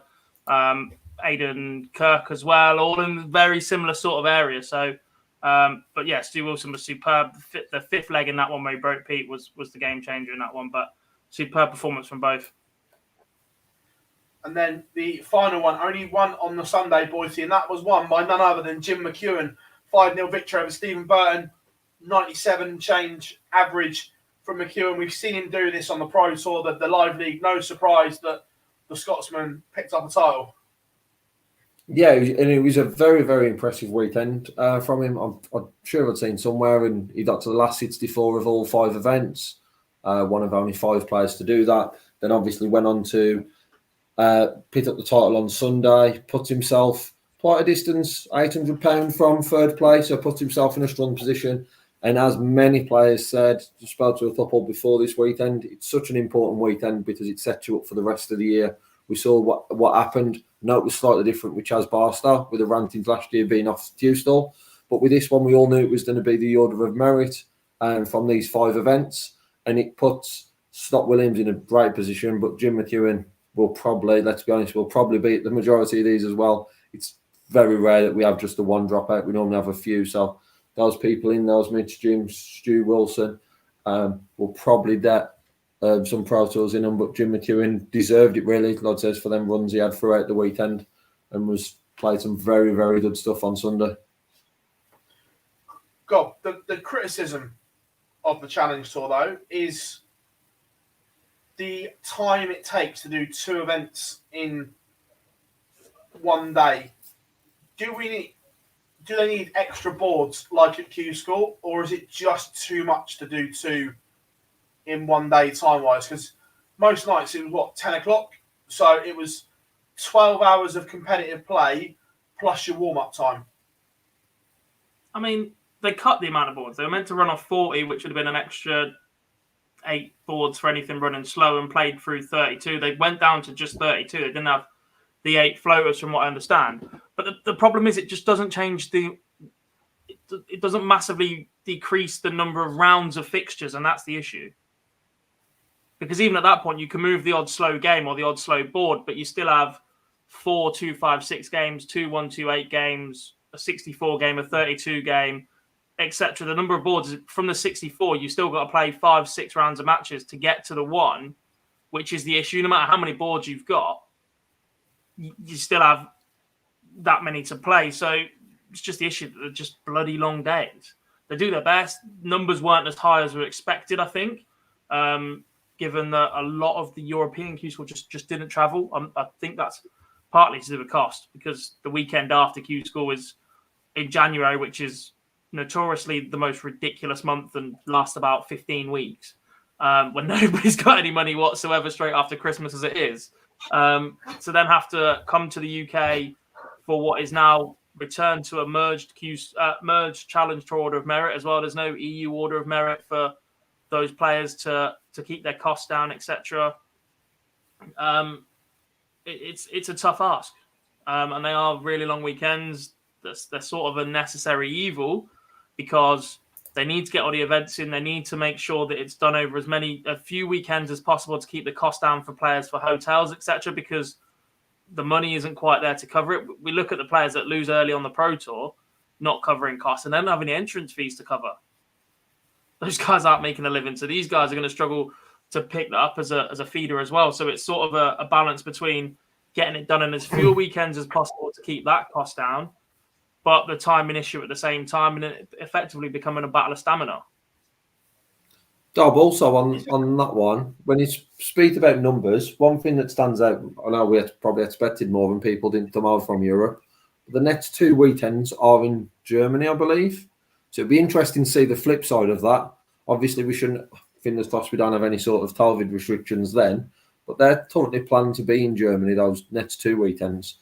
Aidan Kirk as well, all in very similar sort of area. So, but yeah, Stu Wilson was superb. The fifth leg in that one where he broke Pete was the game changer in that one. But superb performance from both. And then the final one, only one on the Sunday, Boise, and that was won by none other than Jim McEwen. 5-0 victory over Stephen Burton. 97 change average from McEwen. We've seen him do this on the Pro Tour, the Live League. No surprise that the Scotsman picked up a title. Yeah, and it was a very, very impressive weekend from him. I'm sure I'd seen somewhere, and he got to the last 64 of all 5 events. One of only 5 players to do that. Then obviously went on to pick up the title on Sunday, put himself quite a distance, £800 from third place, so put himself in a strong position. And as many players said, just spoke to a couple before this weekend, it's such an important weekend because it sets you up for the rest of the year. We saw what happened. No, it was slightly different with Chaz Barstow, with the rankings last year being off Tuesday. But with this one, we all knew it was going to be the order of merit from these 5 events. And it puts Scott Williams in a great position, but Jim McEwen will probably, let's be honest, will probably beat the majority of these as well. It's very rare that we have just the one dropout. We normally have a few. So those people in those Mitch, Jim, Stu Wilson will probably get some Pro Tours in them. But Jim McEwen deserved it, really, Lord says, for them runs he had throughout the weekend and played some very, very good stuff on Sunday. God, the criticism of the Challenge Tour, though, is the time it takes to do 2 events in one day. Do they need extra boards like at Q School, or is it just too much to do 2 in one day time-wise? Because most nights it was, 10 o'clock? So it was 12 hours of competitive play plus your warm-up time. I mean, they cut the amount of boards. They were meant to run off 40, which would have been an extra 8 boards for anything running slow, and played through 32. They went down to just 32. They didn't have the 8 floaters, from what I understand. But the problem is, it just doesn't change it doesn't massively decrease the number of rounds of fixtures, and that's the issue. Because even at that point, you can move the odd slow game or the odd slow board, but you still have 4 2 5 6 games, 2 1 2 8 games, a 64 game, a 32 game, etc. The number of boards from the 64, you still got to play 5 6 rounds of matches to get to the 1, which is the issue. No matter how many boards you've got, you still have that many to play. So it's just the issue that they're just bloody long days. They do their best. Numbers weren't as high as were expected, I think, given that a lot of the European Q School just didn't travel. I think that's partly to do with cost, because the weekend after Q School is in January, which is notoriously the most ridiculous month and lasts about 15 weeks, when nobody's got any money whatsoever straight after Christmas as it is. So then have to come to the UK for what is now returned to a merged Challenge Tour Order of Merit as well. There's no EU Order of Merit for those players to keep their costs down, etc. It's a tough ask, and they are really long weekends. They're sort of a necessary evil, because they need to get all the events in. They need to make sure that it's done over a few weekends as possible to keep the cost down for players, for hotels, etc. Because the money isn't quite there to cover it. We look at the players that lose early on the Pro Tour, not covering costs, and they don't have any entrance fees to cover. Those guys aren't making a living, so these guys are going to struggle to pick that up as a feeder as well. So it's sort of a balance between getting it done in as few weekends as possible to keep that cost down, but the timing issue at the same time, and it effectively becoming a battle of stamina. Dob, also on that one, when you speak about numbers, one thing that stands out, I know we probably expected more than people didn't come over from Europe, but the next 2 weekends are in Germany, I believe. So it'd be interesting to see the flip side of that. Obviously, we shouldn't, fingers crossed, we don't have any sort of COVID restrictions then, but they're totally planning to be in Germany those next 2 weekends.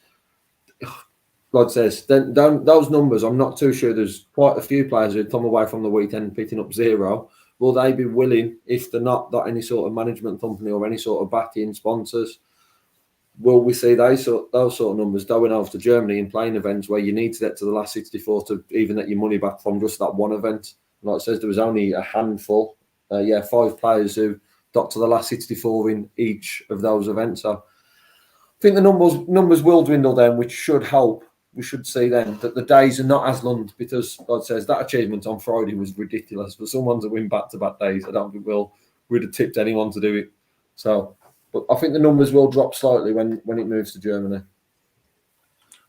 God says, those numbers, I'm not too sure. There's quite a few players who come away from the weekend picking up 0. Will they be willing, if they're not got any sort of management company or any sort of backing sponsors, will we see those sort of numbers going over to Germany and playing events where you need to get to the last 64 to even get your money back from just that one event? Like it says, there was only a handful, 5 players who got to the last 64 in each of those events. So think the numbers will dwindle down, which should help. We should see then that the days are not as long because, God says, that achievement on Friday was ridiculous. For someone to win back-to-back days, I don't think we'd have tipped anyone to do it. So, but I think the numbers will drop slightly when it moves to Germany.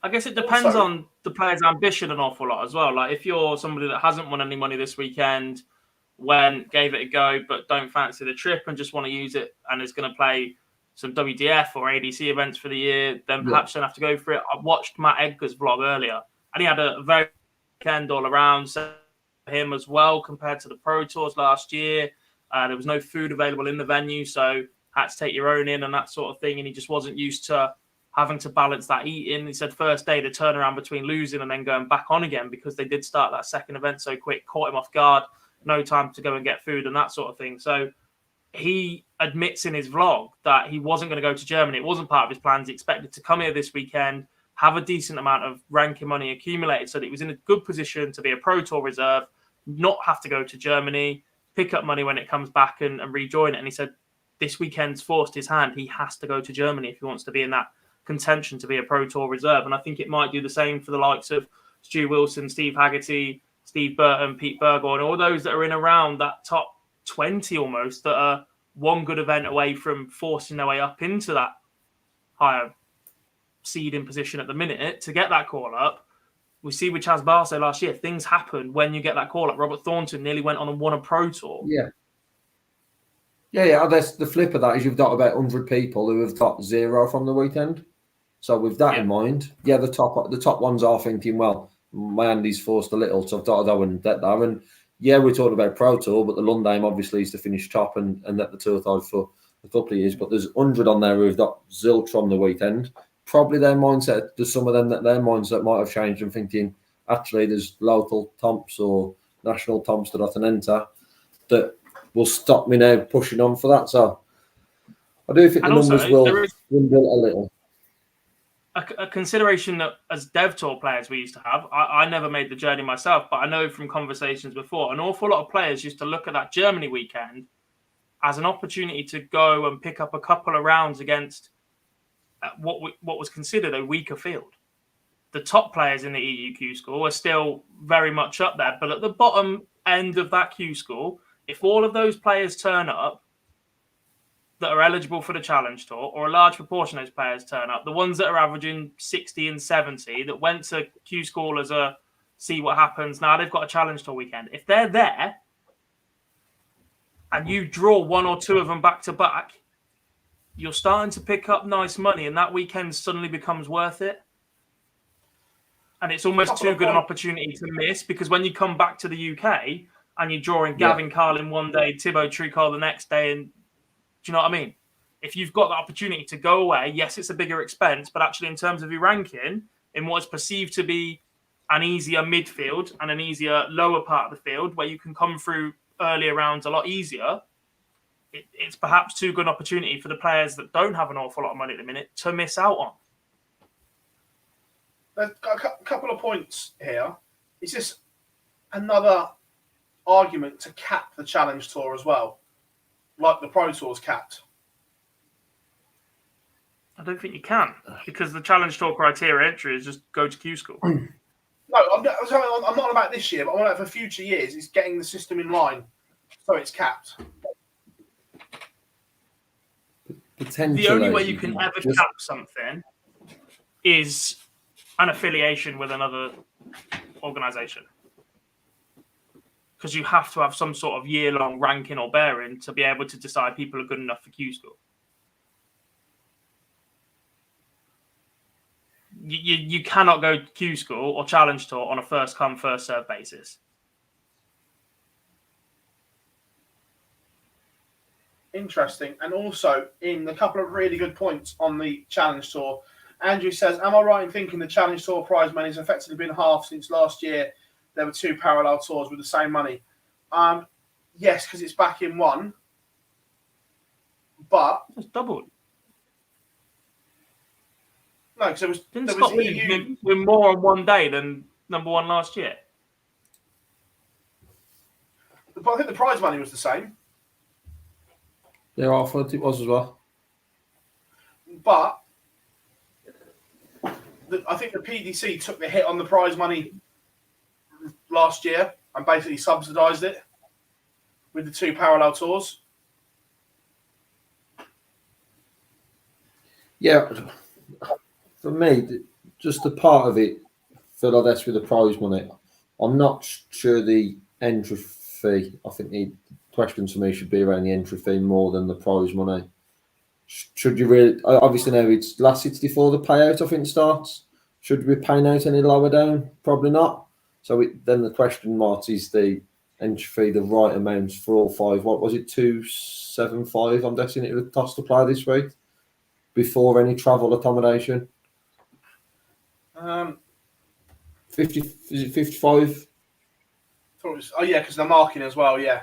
I guess it depends on the player's ambition an awful lot as well. Like if you're somebody that hasn't won any money this weekend, gave it a go, but don't fancy the trip and just want to use it and is going to play some WDF or ADC events for the year, then perhaps don't have to go for it. I watched Matt Edgar's vlog earlier and he had a very weekend all around for him as well compared to the Pro Tours last year. There was no food available in the venue, so had to take your own in and that sort of thing. And he just wasn't used to having to balance that eating. He said first day, the turnaround between losing and then going back on again because they did start that second event so quick, caught him off guard, no time to go and get food and that sort of thing. So he admits in his vlog that he wasn't going to go to Germany. It wasn't part of his plans. He expected to come here this weekend, have a decent amount of ranking money accumulated so that he was in a good position to be a Pro Tour reserve, not have to go to Germany, pick up money when it comes back and rejoin it. And he said this weekend's forced his hand. He has to go to Germany if he wants to be in that contention to be a Pro Tour reserve. And I think it might do the same for the likes of Stu Wilson, Steve Haggerty, Steve Burton, Pete Burgoyne, and all those that are in around that top 20 almost that are one good event away from forcing their way up into that higher seeding position at the minute to get that call up. We see with Chaz Barso last year, things happen when you get that call up. Robert Thornton nearly went on and won a Pro Tour. Yeah. That's the flip of that is you've got about 100 people who have got 0 from the weekend. So with that in mind, the top ones are thinking, well, my Andy's forced a little, so I've got to go and get that. And we're talking about Pro Tour, but the Lund aim obviously is to finish top and let the Tour title for a couple of years. But there's 100 on there who've got zilch from the weekend. Probably their mindset, there's some of them that their mindset might have changed and thinking, actually, there's local Tomps or national Tomps that I can enter that will stop me now pushing on for that. So I do think the numbers will dwindle a little. A consideration that as Dev Tour players we used to have, I never made the journey myself, but I know from conversations before, an awful lot of players used to look at that Germany weekend as an opportunity to go and pick up a couple of rounds against what was considered a weaker field. The top players in the EU Q school are still very much up there, but at the bottom end of that Q school, if all of those players turn up that are eligible for the Challenge Tour, or a large proportion of those players turn up, the ones that are averaging 60 and 70 that went to Q School as a see what happens, now they've got a Challenge Tour weekend. If they're there and you draw one or two of them back to back, you're starting to pick up nice money and that weekend suddenly becomes worth it. And it's almost too good an opportunity to miss because when you come back to the UK and you're drawing Gavin Carlin one day, Thibaut Tricol the next day, and do you know what I mean? If you've got the opportunity to go away, yes, it's a bigger expense, but actually in terms of your ranking, in what is perceived to be an easier midfield and an easier lower part of the field where you can come through earlier rounds a lot easier, it's perhaps too good an opportunity for the players that don't have an awful lot of money at the minute to miss out on. There's a couple of points here. It's just another argument to cap the Challenge Tour as well, like the Pro Tour's capped. I don't think you can because the Challenge Tour criteria entry is just go to Q School. No, I'm not about this year, but I'm about for future years. It's getting the system in line so it's capped. The only way you can ever cap something is an affiliation with another organisation. Because you have to have some sort of year-long ranking or bearing to be able to decide people are good enough for Q School. You cannot go Q School or Challenge Tour on a first-come, first-served basis. Interesting. And also, in a couple of really good points on the Challenge Tour, Andrew says, am I right in thinking the Challenge Tour prize money has effectively been halved since last year? There were two parallel tours with the same money. Yes, because it's back in one. But it's doubled. No, because there was EU. We're more on one day than number one last year. But I think the prize money was the same. Yeah, I thought it was as well. But I think the PDC took the hit on the prize money last year and basically subsidised it with the 2 parallel tours. Yeah, for me, just a part of it, Phill, that's with the prize money. I'm not sure the entry fee. I think the question to me should be around the entry fee more than the prize money. Should you really? Obviously, now it's last 64 the payout. I think starts. Should we be paying out any lower down? Probably not. So then the question mark is the entry fee, the right amounts for all 5. What was it? 275. I'm guessing it would cost to play this week before any travel accommodation. 50. Is it 55? Oh yeah, because they're marking as well. Yeah.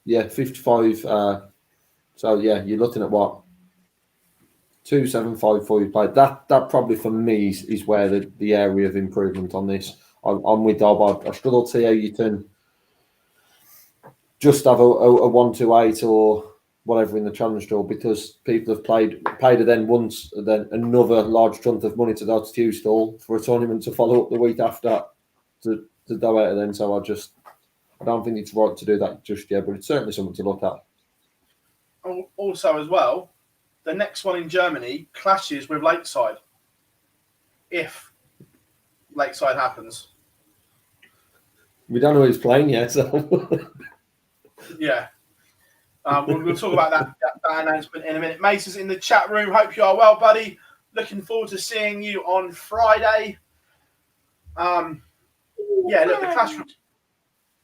Yeah, 55. So yeah, you're looking at what? 275 for you played. That probably for me is where the area of improvement on this. I'm with Dob. I struggle to see how you can just have a 128 or whatever in the challenge tour, because people have paid it then once, and then another large chunk of money to go to Q-stall for a tournament to follow up the week after to go out of then. So I don't think it's right to do that just yet, but it's certainly something to look at. Also, as well, the next one in Germany clashes with Lakeside. If Lakeside happens. We don't know who's playing yet, so... Yeah. We'll talk about that announcement in a minute. Mace is in the chat room. Hope you are well, buddy. Looking forward to seeing you on Friday. Yeah, look,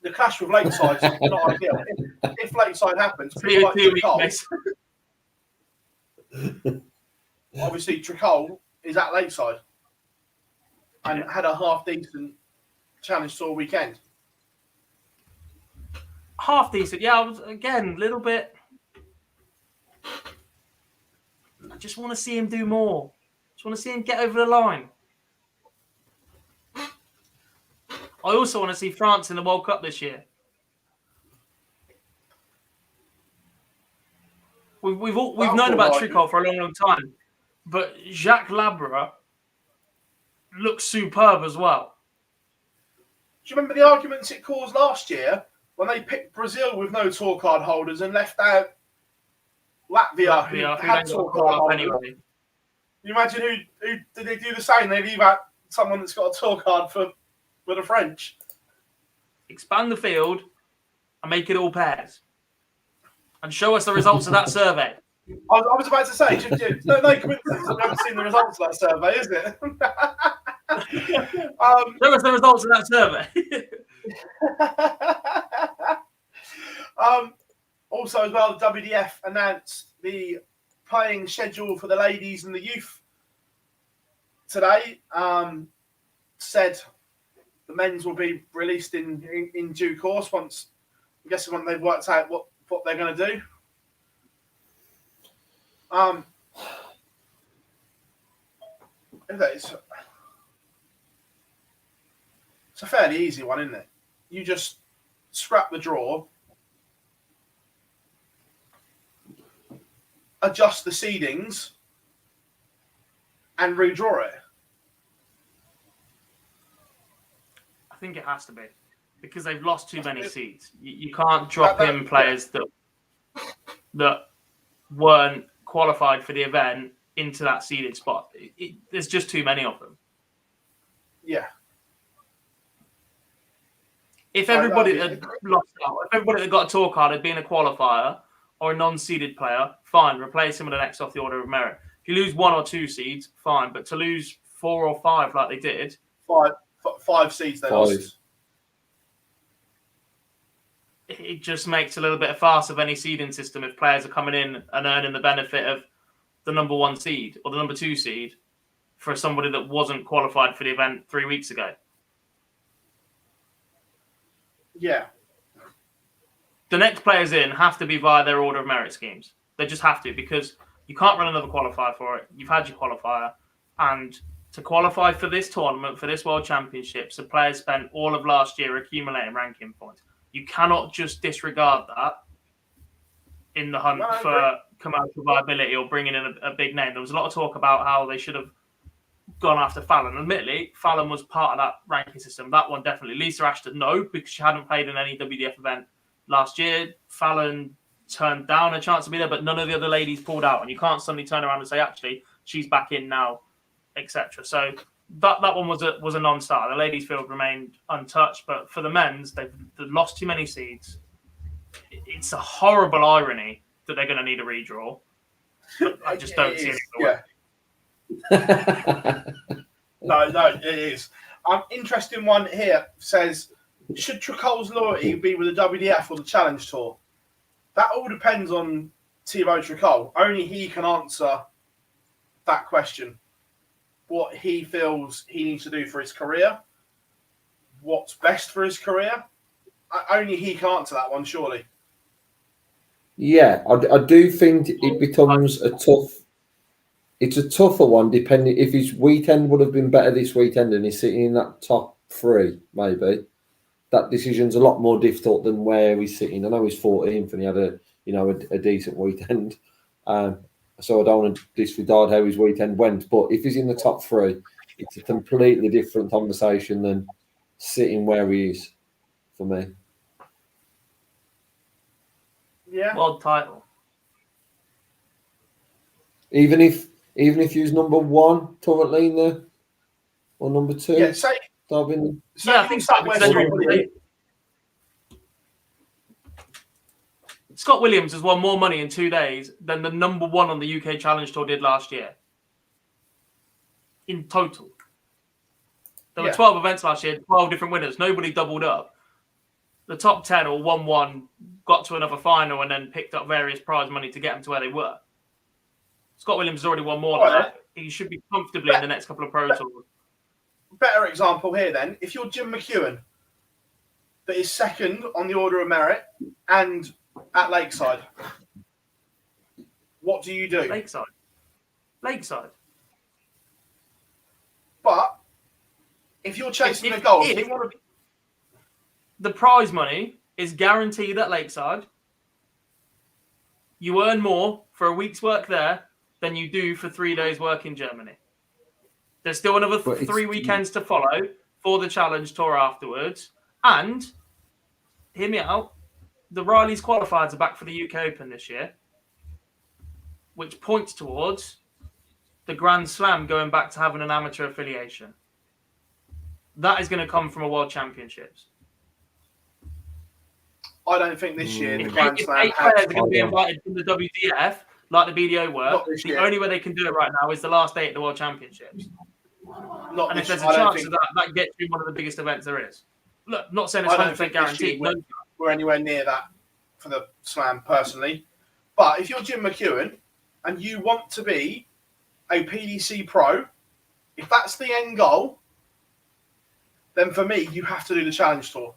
the clash with Lakeside is not ideal. If Lakeside happens, people like Tricol, obviously Tricol is at Lakeside and had a half-decent challenge tour weekend. Half decent, yeah. I was again a little bit. I just want to see him do more. Just want to see him get over the line. I also want to see France in the World Cup this year. We've known about Tricol for a long time, but Jacques Labra looks superb as well. Do you remember the arguments it caused last year when they picked Brazil with no tour card holders and left out Latvia who had tour card holders? Anyway. You imagine who did they do the same? They leave out someone that's got a tour card for the French. Expand the field and make it all pairs. And show us the results of that survey. I was about to say, no coincidence. I've never seen the results of that survey, is it? Show us the results of that survey. Also, as well, the WDF announced the playing schedule for the ladies and the youth today. Said the men's will be released in due course once, I'm guessing, when they've worked out what they're going to do. It's a fairly easy one, isn't it? You just scrap the draw, adjust the seedings, and redraw it. I think it has to be, because they've lost too many seeds. You can't drop in players that weren't qualified for the event into that seeded spot. There's just too many of them. Yeah. If everybody that lost out, if everybody that got a tour card had been a qualifier or a non-seeded player, fine, replace him with the next off the order of merit. If you lose 1 or 2 seeds, fine, but to lose 4 or 5 like they did, 5 seeds they lost. It just makes a little bit of farce of any seeding system if players are coming in and earning the benefit of the number 1 seed or the number 2 seed for somebody that wasn't qualified for the event 3 weeks ago. Yeah. The next players in have to be via their order of merit schemes. They just have to, because you can't run another qualifier for it. You've had your qualifier. And to qualify for this tournament, for this World Championships, the players spent all of last year accumulating ranking points. You cannot just disregard that in the hunt for commercial viability or bringing in a big name. There was a lot of talk about how they should have gone after Fallon. Admittedly, Fallon was part of that ranking system. That one definitely. Lisa Ashton, no, because she hadn't played in any WDF event last year. Fallon turned down a chance to be there, but none of the other ladies pulled out. And you can't suddenly turn around and say, actually, she's back in now, etc. So that one was a non-starter. The ladies' field remained untouched, but for the men's, they've lost too many seeds. It's a horrible irony that they're going to need a redraw. I just don't see it. Yeah. No, it is. Interesting one here says, should Tricole's loyalty be with the WDF or the Challenge Tour? That all depends on Thibaut Tricole. Only he can answer that question. What he feels he needs to do for his career. What's best for his career. Only he can answer that one, surely. Yeah, I do think it becomes it's a tougher one, depending if his weekend would have been better this weekend and he's sitting in that top 3, maybe. That decision's a lot more difficult than where he's sitting. I know he's 14th and he had a decent weekend. So I don't want to disregard how his weekend went. But if he's in the top 3, it's a completely different conversation than sitting where he is for me. Yeah. World title. Even if he's number 1 currently in there, or number 2. Yeah, say I think Scott Williams has won more money in 2 days than the number 1 on the UK Challenge Tour did last year. In total. There were 12 events last year, 12 different winners. Nobody doubled up. The top 10 or won one, got to another final, and then picked up various prize money to get them to where they were. Scott Williams has already won more than that. He should be comfortably in the next couple of Pro Tours. Better example here then. If you're Jim McEwen, that is second on the order of merit and at Lakeside, what do you do? Lakeside. But if you're chasing the goals, the prize money is guaranteed at Lakeside. You earn more for a week's work there than you do for 3 days' work in Germany. There's still another 3 weekends to follow for the Challenge Tour afterwards. And, hear me out, the Riley's qualifiers are back for the UK Open this year, which points towards the Grand Slam going back to having an amateur affiliation. That is going to come from a World Championships. I don't think this year the If Grand 8 Slam players are going to be invited from the WDF, like the BDO were, the only way they can do it right now is the last 8 at the World Championships. And if there's a chance of that gets you one of the biggest events there is. Look, not saying it's 100% guaranteed. We're anywhere near that for the Slam, personally. But if you're Jim McEwen and you want to be a PDC pro, if that's the end goal, then for me, you have to do the Challenge Tour.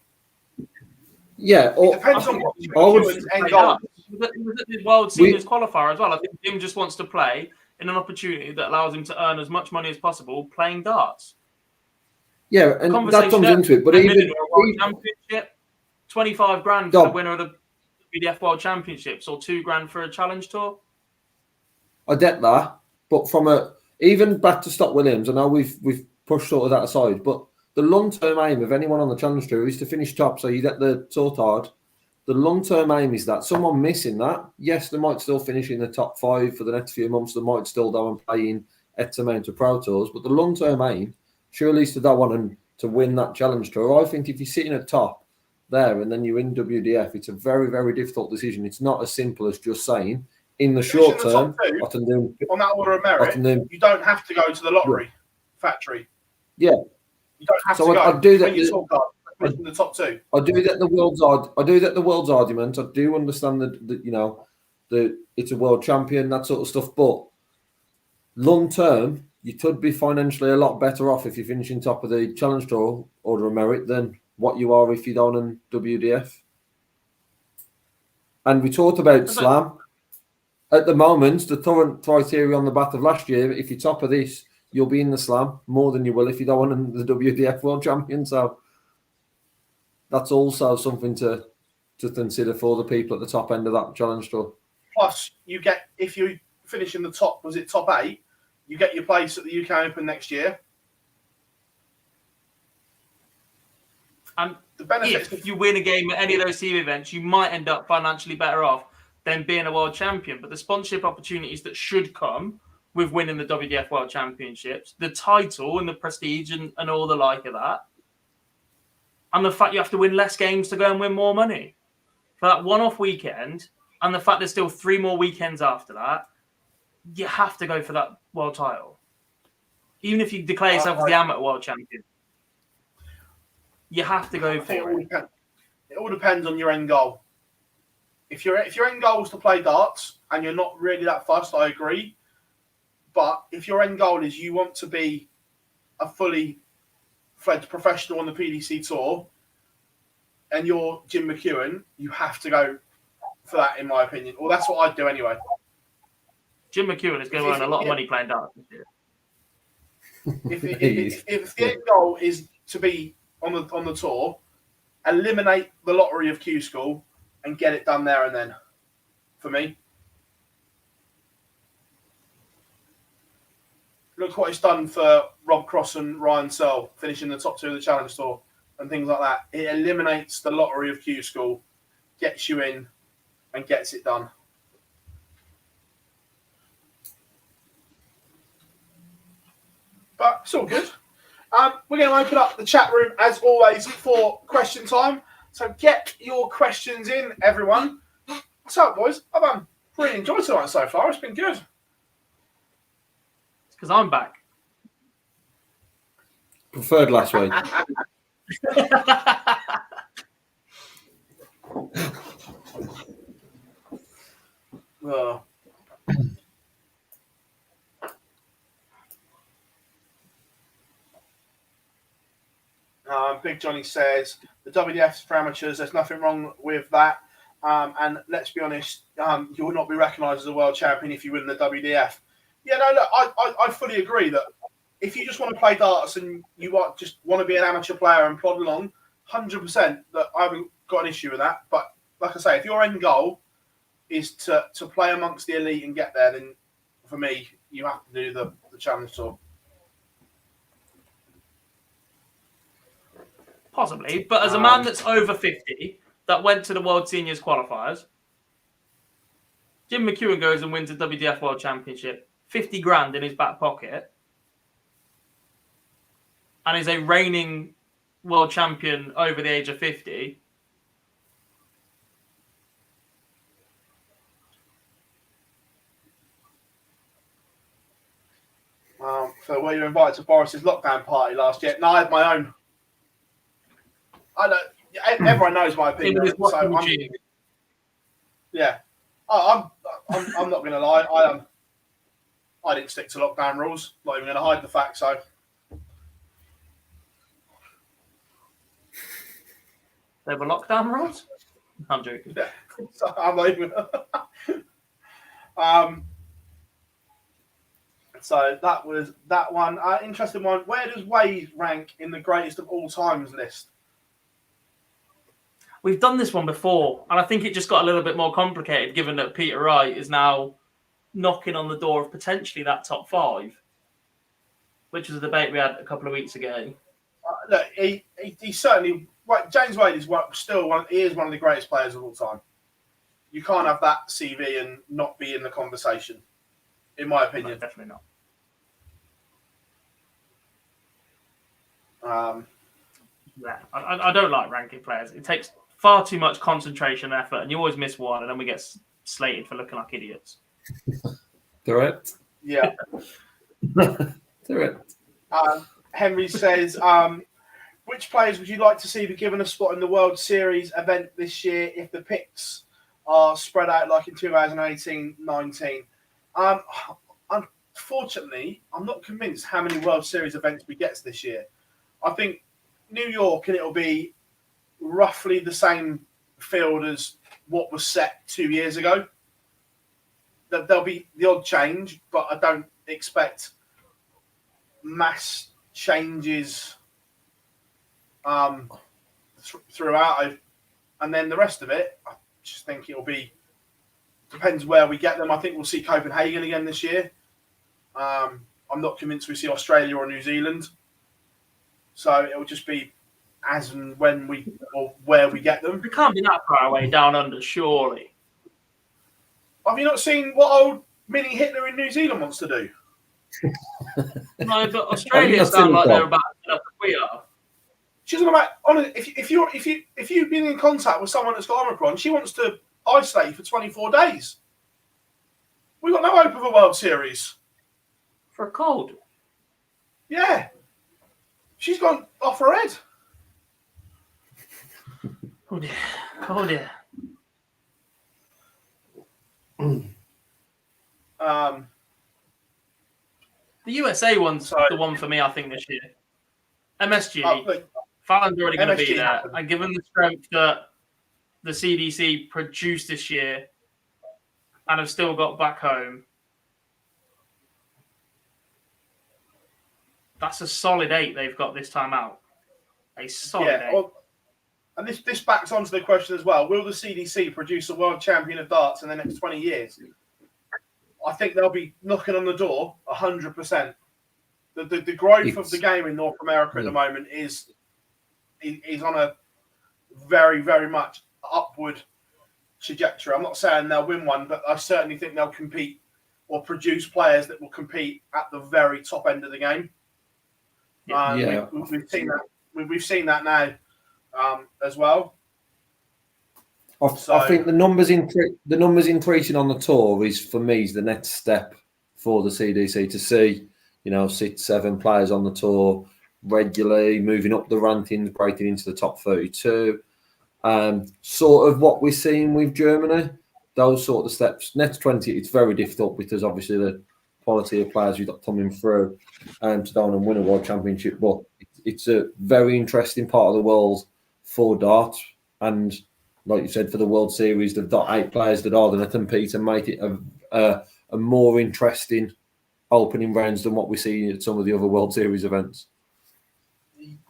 Yeah, it depends on what McEwen's end goal is. He was at the World Seniors qualifier as well. I think Jim just wants to play in an opportunity that allows him to earn as much money as possible playing darts. Yeah, and that comes into it. But even World Championship, 25 grand for the winner of the BDF World Championships, or 2 grand for a Challenge Tour. I get that, but even back to Scott Williams, I know we've pushed sort of that aside, but the long-term aim of anyone on the Challenge Tour is to finish top, so you get the tour card. The long-term aim is that someone missing that, yes, they might still finish in the top 5 for the next few months. They might still go and play in X amount of Pro Tours, but the long-term aim surely is to go on and to win that Challenge Tour. I think if you're sitting at top there and then you're in WDF, it's a very, very difficult decision. It's not as simple as just saying, in the short term, I can do on that order of merit. You don't have to go to the lottery factory. Yeah. You don't have to go. I do that. In the top 2. I do that the world's argument. I do understand that it's a world champion, that sort of stuff. But long term, you could be financially a lot better off if you're finishing top of the Challenge Tour order of merit than what you are if you're down in WDF. And we talked about Slam. At the moment, the current criteria on the back of last year, if you're top of this, you'll be in the Slam more than you will if you don't win the WDF World Champion. So that's also something to consider for the people at the top end of that Challenge Tour. Plus, you get, if you finish in the top, was it top 8? you get your place at the UK Open next year. And the benefits if you win a game at any of those team events, you might end up financially better off than being a world champion. But the sponsorship opportunities that should come with winning the WDF World Championships, the title and the prestige and all the like of that, and the fact you have to win less games to go and win more money for that one-off weekend, and the fact there's still 3 more weekends after that, you have to go for that world title. Even if you declare yourself as the amateur world champion, you have to go for it. It all depends on your end goal. If your end goal is to play darts and you're not really that fussed, I agree. But if your end goal is you want to be a fully fledged professional on the PDC tour and you're Jim McEwen, you have to go for that, in my opinion. Or that's what I'd do anyway. Jim McEwen is going to earn a lot of money playing darts this year. If the end goal is to be on the tour, eliminate the lottery of Q School and get it done there and then, for me. Look what it's done for Rob Cross and Ryan Searle, finishing the top 2 of the Challenge Tour and things like that. It eliminates the lottery of Q School, gets you in and gets it done. But it's all good. We're going to open up the chat room, as always, for question time. So get your questions in, everyone. What's up, boys? I've really enjoyed tonight so far. It's been good. It's because I'm back. Preferred last week. Big Johnny says the WDF's for amateurs. There's nothing wrong with that. And let's be honest, you will not be recognised as a world champion if you win the WDF. Yeah, no, look, I fully agree that if you just want to play darts and you just want to be an amateur player and plod along, 100% that I haven't got an issue with that. But like I say, if your end goal is to play amongst the elite and get there, then for me, you have to do the Challenge Tour. Possibly, but as a man that's over 50, that went to the World Seniors qualifiers, Jim McEwen goes and wins the WDF World Championship, 50 grand in his back pocket, and is a reigning world champion over the age of 50. So were you invited to Boris's lockdown party last year? No, I had my own. I know everyone knows my opinion. So yeah, I'm not going to lie. I didn't stick to lockdown rules. Not even going to hide the fact. So they were lockdown rules. I'm joking. Yeah, so I'm not even. So that was that one. Interesting one. Where does Wade rank in the greatest of all times list? We've done this one before, and I think it just got a little bit more complicated given that Peter Wright is now knocking on the door of potentially that top 5, which was a debate we had a couple of weeks ago. Look, he certainly. James Wade is still one. He is one of the greatest players of all time. You can't have that CV and not be in the conversation, in my opinion. No, definitely not. Yeah, I don't like ranking players. It takes far too much concentration and effort, and you always miss one, and then we get slated for looking like idiots. Correct. Yeah. Correct. Henry says, which players would you like to see be given a spot in the World Series event this year if the picks are spread out like in 2018-19? Unfortunately, I'm not convinced how many World Series events we get this year. I think New York, and it'll be roughly the same field as what was set 2 years ago. There'll be the odd change, but I don't expect mass changes throughout. And then the rest of it, I just think it'll be, depends where we get them. I think we'll see Copenhagen again this year. I I'm not convinced we see Australia or New Zealand. So it will just be as and when or where we get them. It can't be that far away down under, surely. Have you not seen what old Mini Hitler in New Zealand wants to do? No, but Australia sound like they're about to set up as we are. She's on about if you've been in contact with someone that's got Omicron, she wants to isolate you for 24 days. We've got no hope of a World Series. For a cold? Yeah. She's gone off her head. Oh dear. Oh dear. The USA one's the one for me, I think, this year. MSG. Fallon's already going to be there. And given the strength that the CDC produced this year and have still got back home, that's a solid 8 they've got this time out. A solid 8. Well, and this backs onto the question as well. Will the CDC produce a world champion of darts in the next 20 years? I think they'll be knocking on the door 100%. The growth of the game in North America at the moment is on a very, very much upward trajectory. I'm not saying they'll win one, but I certainly think they'll compete or produce players that will compete at the very top end of the game. We've seen that. We've seen that now as well. I think the numbers increasing on the tour is, for me, is the next step for the CDC to see, 6-7 players on the tour regularly, moving up the rankings, breaking into the top 32. Sort of what we're seeing with Germany, those sort of steps. Next 20, it's very difficult because obviously the quality of players we've got coming through to go on and win a world championship. But it's a very interesting part of the world for darts. And like you said, for the World Series, they've got 8 players that are going to compete and make it a more interesting opening rounds than what we see at some of the other World Series events.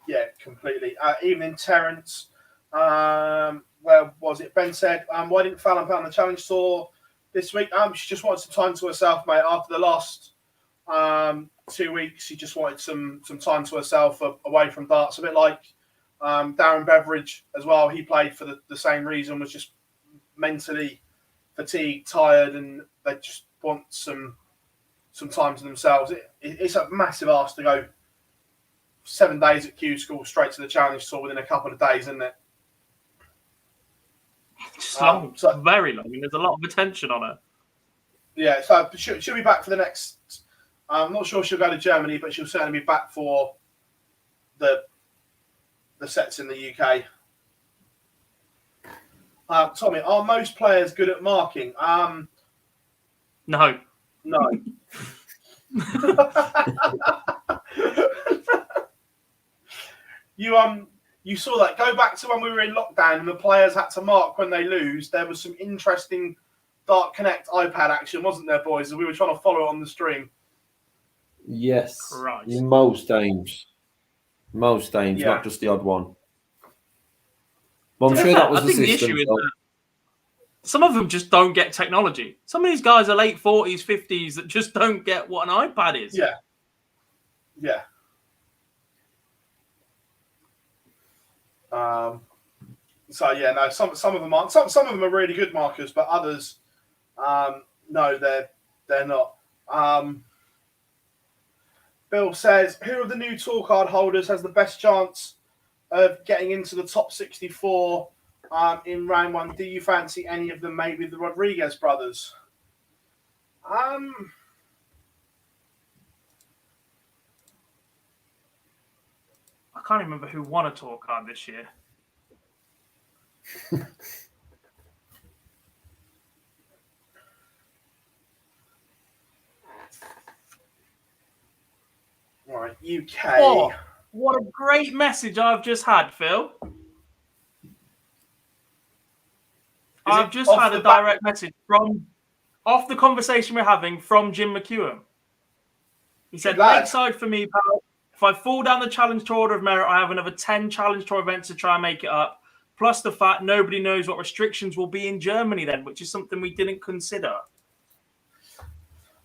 Yeah, completely. Evening, Terence. Where was it? Ben said, why didn't Fallon play on the Challenge Tour this week? She just wanted some time to herself, mate. After the last 2 weeks, she just wanted some time to herself away from darts. A bit like Darren Beveridge as well. He played for the same reason, was just mentally fatigued, tired, and they just want some time to themselves. It's a massive ask to go 7 days at Q School straight to the Challenge Tour within a couple of days, isn't it? Just long, very long. I mean, there's a lot of attention on her. Yeah, so she'll be back for the next. I'm not sure she'll go to Germany, but she'll certainly be back for the sets in the UK. Tommy, are most players good at marking? No. You saw that. Go back to when we were in lockdown and the players had to mark when they lose. There was some interesting Dart Connect iPad action, wasn't there, boys? We were trying to follow it on the stream. Yes. Christ. Most games, not just the odd one. Well, I'm sure that was the system. The issue is that some of them just don't get technology. Some of these guys are late 40s, 50s that just don't get what an iPad is. Yeah. Some of them aren't. Some of them are really good markers, but others, no, they're not. Bill says, who of the new tour card holders has the best chance of getting into the top 64 in round 1? Do you fancy any of them? Maybe the Rodriguez brothers. I can't remember who won a tour card this year. Right, UK. Oh, what a great message I've just had, Phil. I've just had a direct message off the conversation we're having from Jim McEwen. He said, Lakeside for me, pal. If I fall down the Challenge Tour Order of Merit, I have another 10 Challenge Tour events to try and make it up. Plus the fact nobody knows what restrictions will be in Germany then, which is something we didn't consider.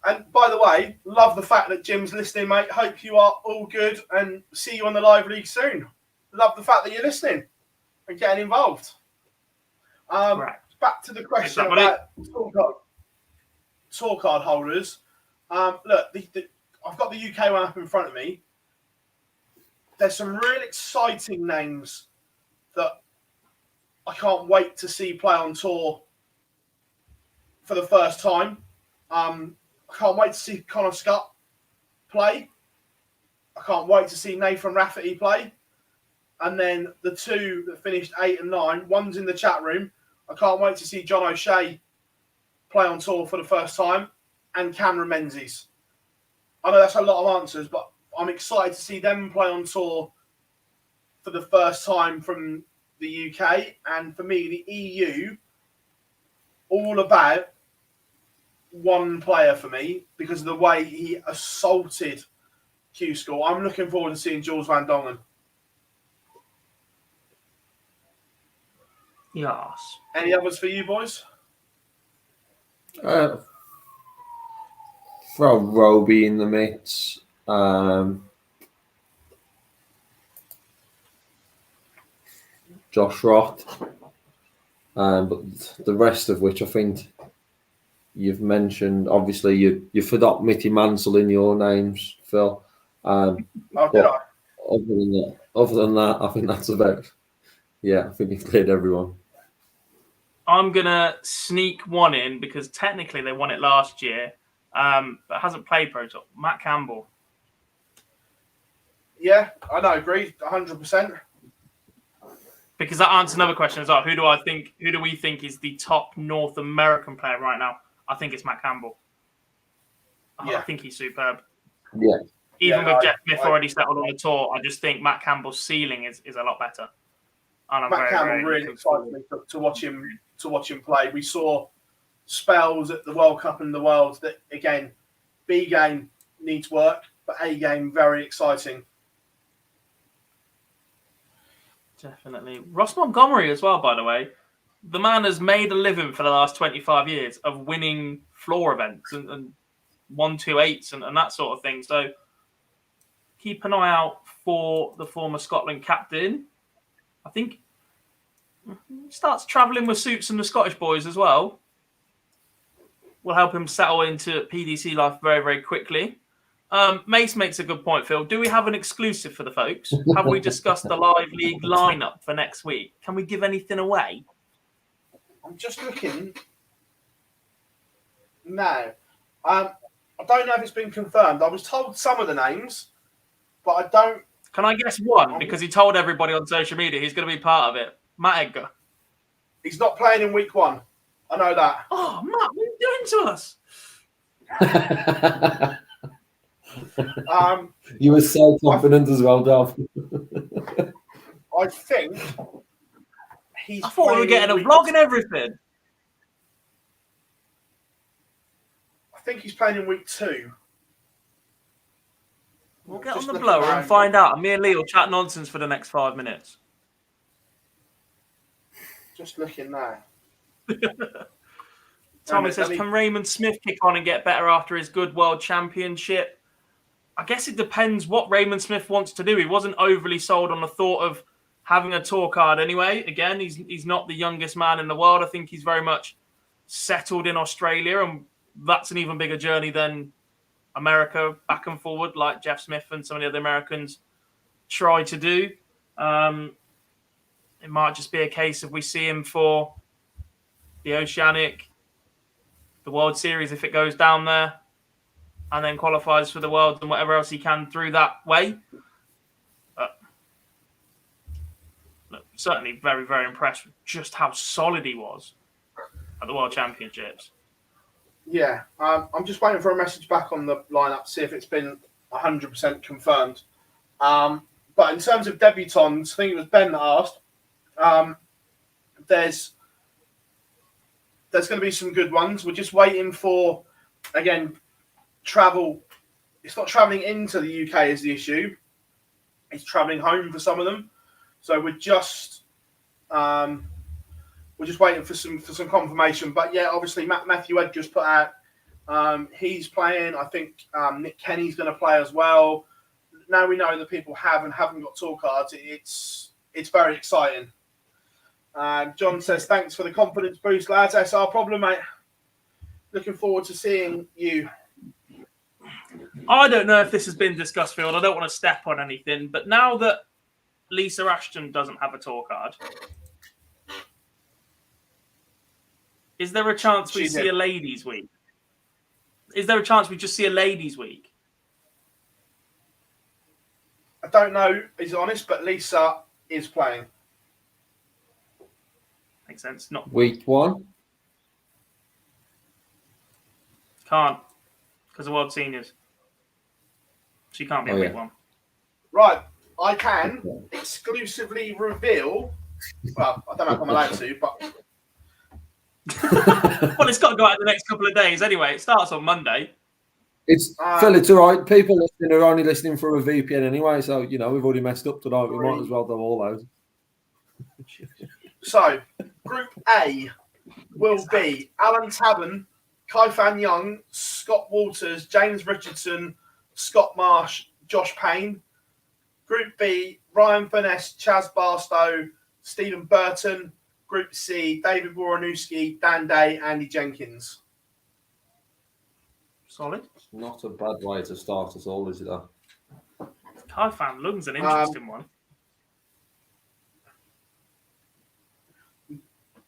And by the way, love the fact that Jim's listening, mate. Hope you are all good and see you on the live league soon. Love the fact that you're listening and getting involved. Right. Back to the question about tour card holders. Look, I've got the UK one up in front of me. There's some real exciting names that I can't wait to see play on tour for the first time. I can't wait to see Connor Scott play. I can't wait to see Nathan Rafferty play. And then the two that finished 8 and 9, one's in the chat room. I can't wait to see John O'Shea play on tour for the first time, and Cameron Menzies. I know that's a lot of answers, but I'm excited to see them play on tour for the first time from the UK. And for me, the EU, all about one player for me because of the way he assaulted Q-School. I'm looking forward to seeing Jules Van Dongen. Yes. Any others for you boys? Throw Roby in the mix. Josh Roth. But the rest of which I think you've mentioned. Obviously, you forgot Mitty Mansell in your names, Phil. Did I? Other than that, I think that's about. Yeah, I think you've cleared everyone. I'm going to sneak one in because technically they won it last year, but hasn't played Pro Tour. Matt Campbell. Yeah, I know, agreed, 100%. Because that answers another question as well. Who do we think is the top North American player right now? I think it's Matt Campbell. Yeah. I think he's superb. Yeah. Even with Jeff Smith already settled on the tour, I just think Matt Campbell's ceiling is a lot better. And I'm Matt Campbell really excites me to watch him play. We saw spells at the World Cup and the Worlds that, again, B game needs work, but A game very exciting. Definitely. Ross Montgomery as well, by the way. The man has made a living for the last 25 years of winning floor events and 1-2-8s and that sort of thing. So keep an eye out for the former Scotland captain. I think he starts travelling with Suits and the Scottish boys as well. Will help him settle into PDC life very, very quickly. Mace makes a good point, Phil. Do we have an exclusive for the folks? Have we discussed the live league lineup for next week? Can we give anything away? I'm just looking now. I don't know if it's been confirmed. I was told some of the names, but I don't. Can I guess one? Because he told everybody on social media he's going to be part of it. Matt Edgar. He's not playing in week 1. I know that. Oh, Matt, what are you doing to us? You were so confident as well, Dov. I think he's. I thought we were getting a vlog and everything. I think he's playing in week 2. We'll get on the blower and find out. Me and Lee will chat nonsense for the next 5 minutes. Just looking now. Tommy says, can Raymond Smith kick on and get better after his good world championship? I guess it depends what Raymond Smith wants to do. He wasn't overly sold on the thought of having a tour card anyway. Again, he's not the youngest man in the world. I think he's very much settled in Australia, and that's an even bigger journey than America back and forward, like Jeff Smith and some of the other Americans try to do. It might just be a case of we see him for the Oceanic, the World Series if it goes down there, and then qualifies for the Worlds and whatever else he can through that way. But certainly very, very impressed with just how solid he was at the World Championships. Yeah, I'm just waiting for a message back on the lineup to see if it's been 100% confirmed. But in terms of debutants, I think it was Ben that asked. There's going to be some good ones. We're just waiting for, again, travel. It's not travelling into the UK is the issue. It's travelling home for some of them. So we're just waiting for some confirmation. But yeah, obviously Matthew Edgar's put out He's playing. I think Nick Kenny's going to play as well. Now we know that people have and haven't got tour cards. It's very exciting. John says, thanks for the confidence boost, lads. That's our problem, mate. Looking forward to seeing you. I don't know if this has been discussed, Phill. I don't want to step on anything, but now that Lisa Ashton doesn't have a tour card, is there a chance we see a ladies' week? Is there a chance we just see a ladies' week? I don't know, he's honest, but Lisa is playing. Makes sense. Not week 1. Can't because of World Seniors. She can't be in week 1. Right, I can exclusively reveal. Well, I don't know if I'm allowed to, but well, it's got to go out in the next couple of days anyway. It starts on Monday. It's Phill, it's all right. People listening are only listening for a VPN anyway, so we've already messed up tonight. We might as well do all those. So, Group A will be Alan Tabben, Kai-Fan Young, Scott Walters, James Richardson, Scott Marsh, Josh Payne. Group B, Ryan Finesse, Chaz Barstow, Stephen Burton. Group C, David Woronowski, Dan Day, Andy Jenkins. Solid. It's not a bad way to start us all, is it, though? Kai-Fan Lung's an interesting one.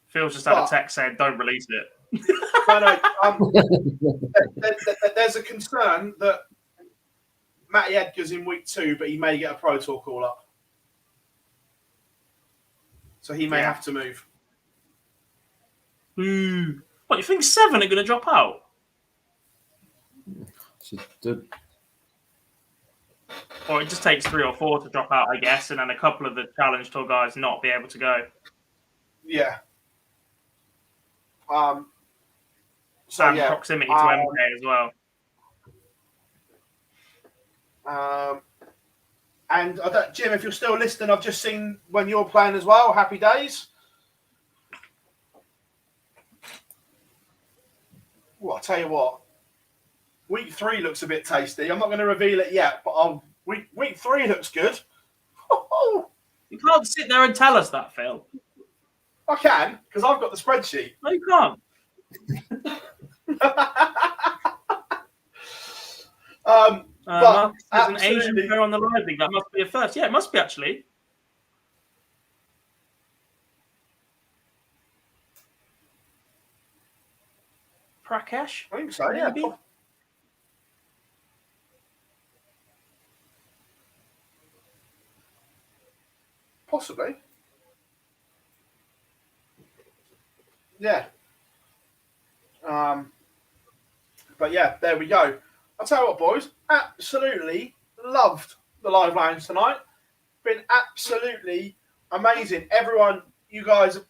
Phil's just had a text saying, don't release it. There's a concern that Matty Edgar's in week 2, but he may get a Pro Tour call up. So he may have to move. What, you think 7 are going to drop out? Or it just takes 3 or 4 to drop out, I guess, and then a couple of the Challenge Tour guys not be able to go. Yeah. So proximity to MK as well. And Jim, if you're still listening, I've just seen when you're playing as well. Happy days. Well, I'll tell you what. Week 3 looks a bit tasty. I'm not going to reveal it yet, but week 3 looks good. You can't sit there and tell us that, Phill. I can, because I've got the spreadsheet. No, you can't. But there's an Asian player on the live league. That must be a first. Yeah, it must be actually. Prakesh? I think so, maybe? Yeah. Possibly. Yeah. But yeah, there we go. I'll tell you what, boys. Absolutely loved the live lounge tonight. Been absolutely amazing. Everyone, you guys have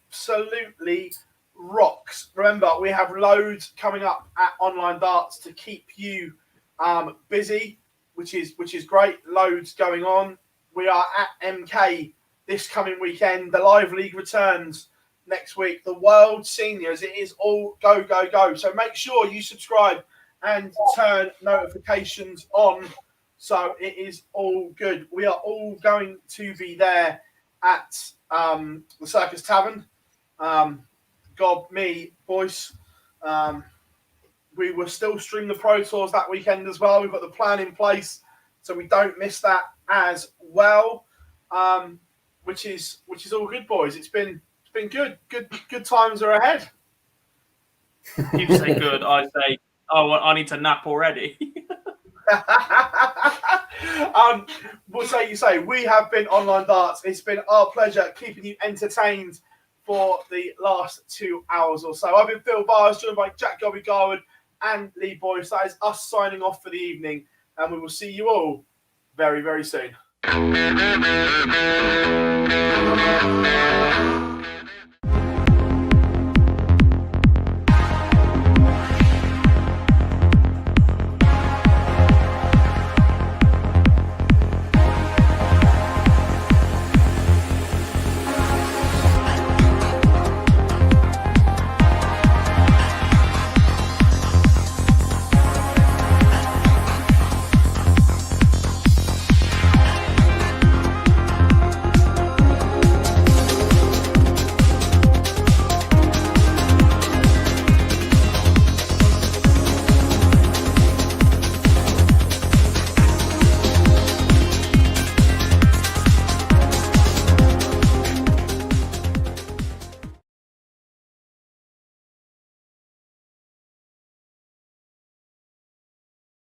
absolutely rocks. Remember, we have loads coming up at Online Darts to keep you busy, which is great. Loads going on. We are at MK this coming weekend. The live league returns next week. The World Seniors, it is all go, go, go. So make sure you subscribe and turn notifications on. So it is all good. We are all going to be there at the Circus Tavern. God, me, boys. We will still stream the Pro Tours that weekend as well. We've got the plan in place, so we don't miss that as well. Which is all good, boys. It's been good. Good times are ahead. You say good, I say, oh, well, I need to nap already. We'll say you say we have been Online Darts. It's been our pleasure keeping you entertained for the last 2 hours or so. I've been Phill Byers, joined by Jack Gobby Garwood and Lee Boyce. That is us signing off for the evening, and we will see you all very, very soon.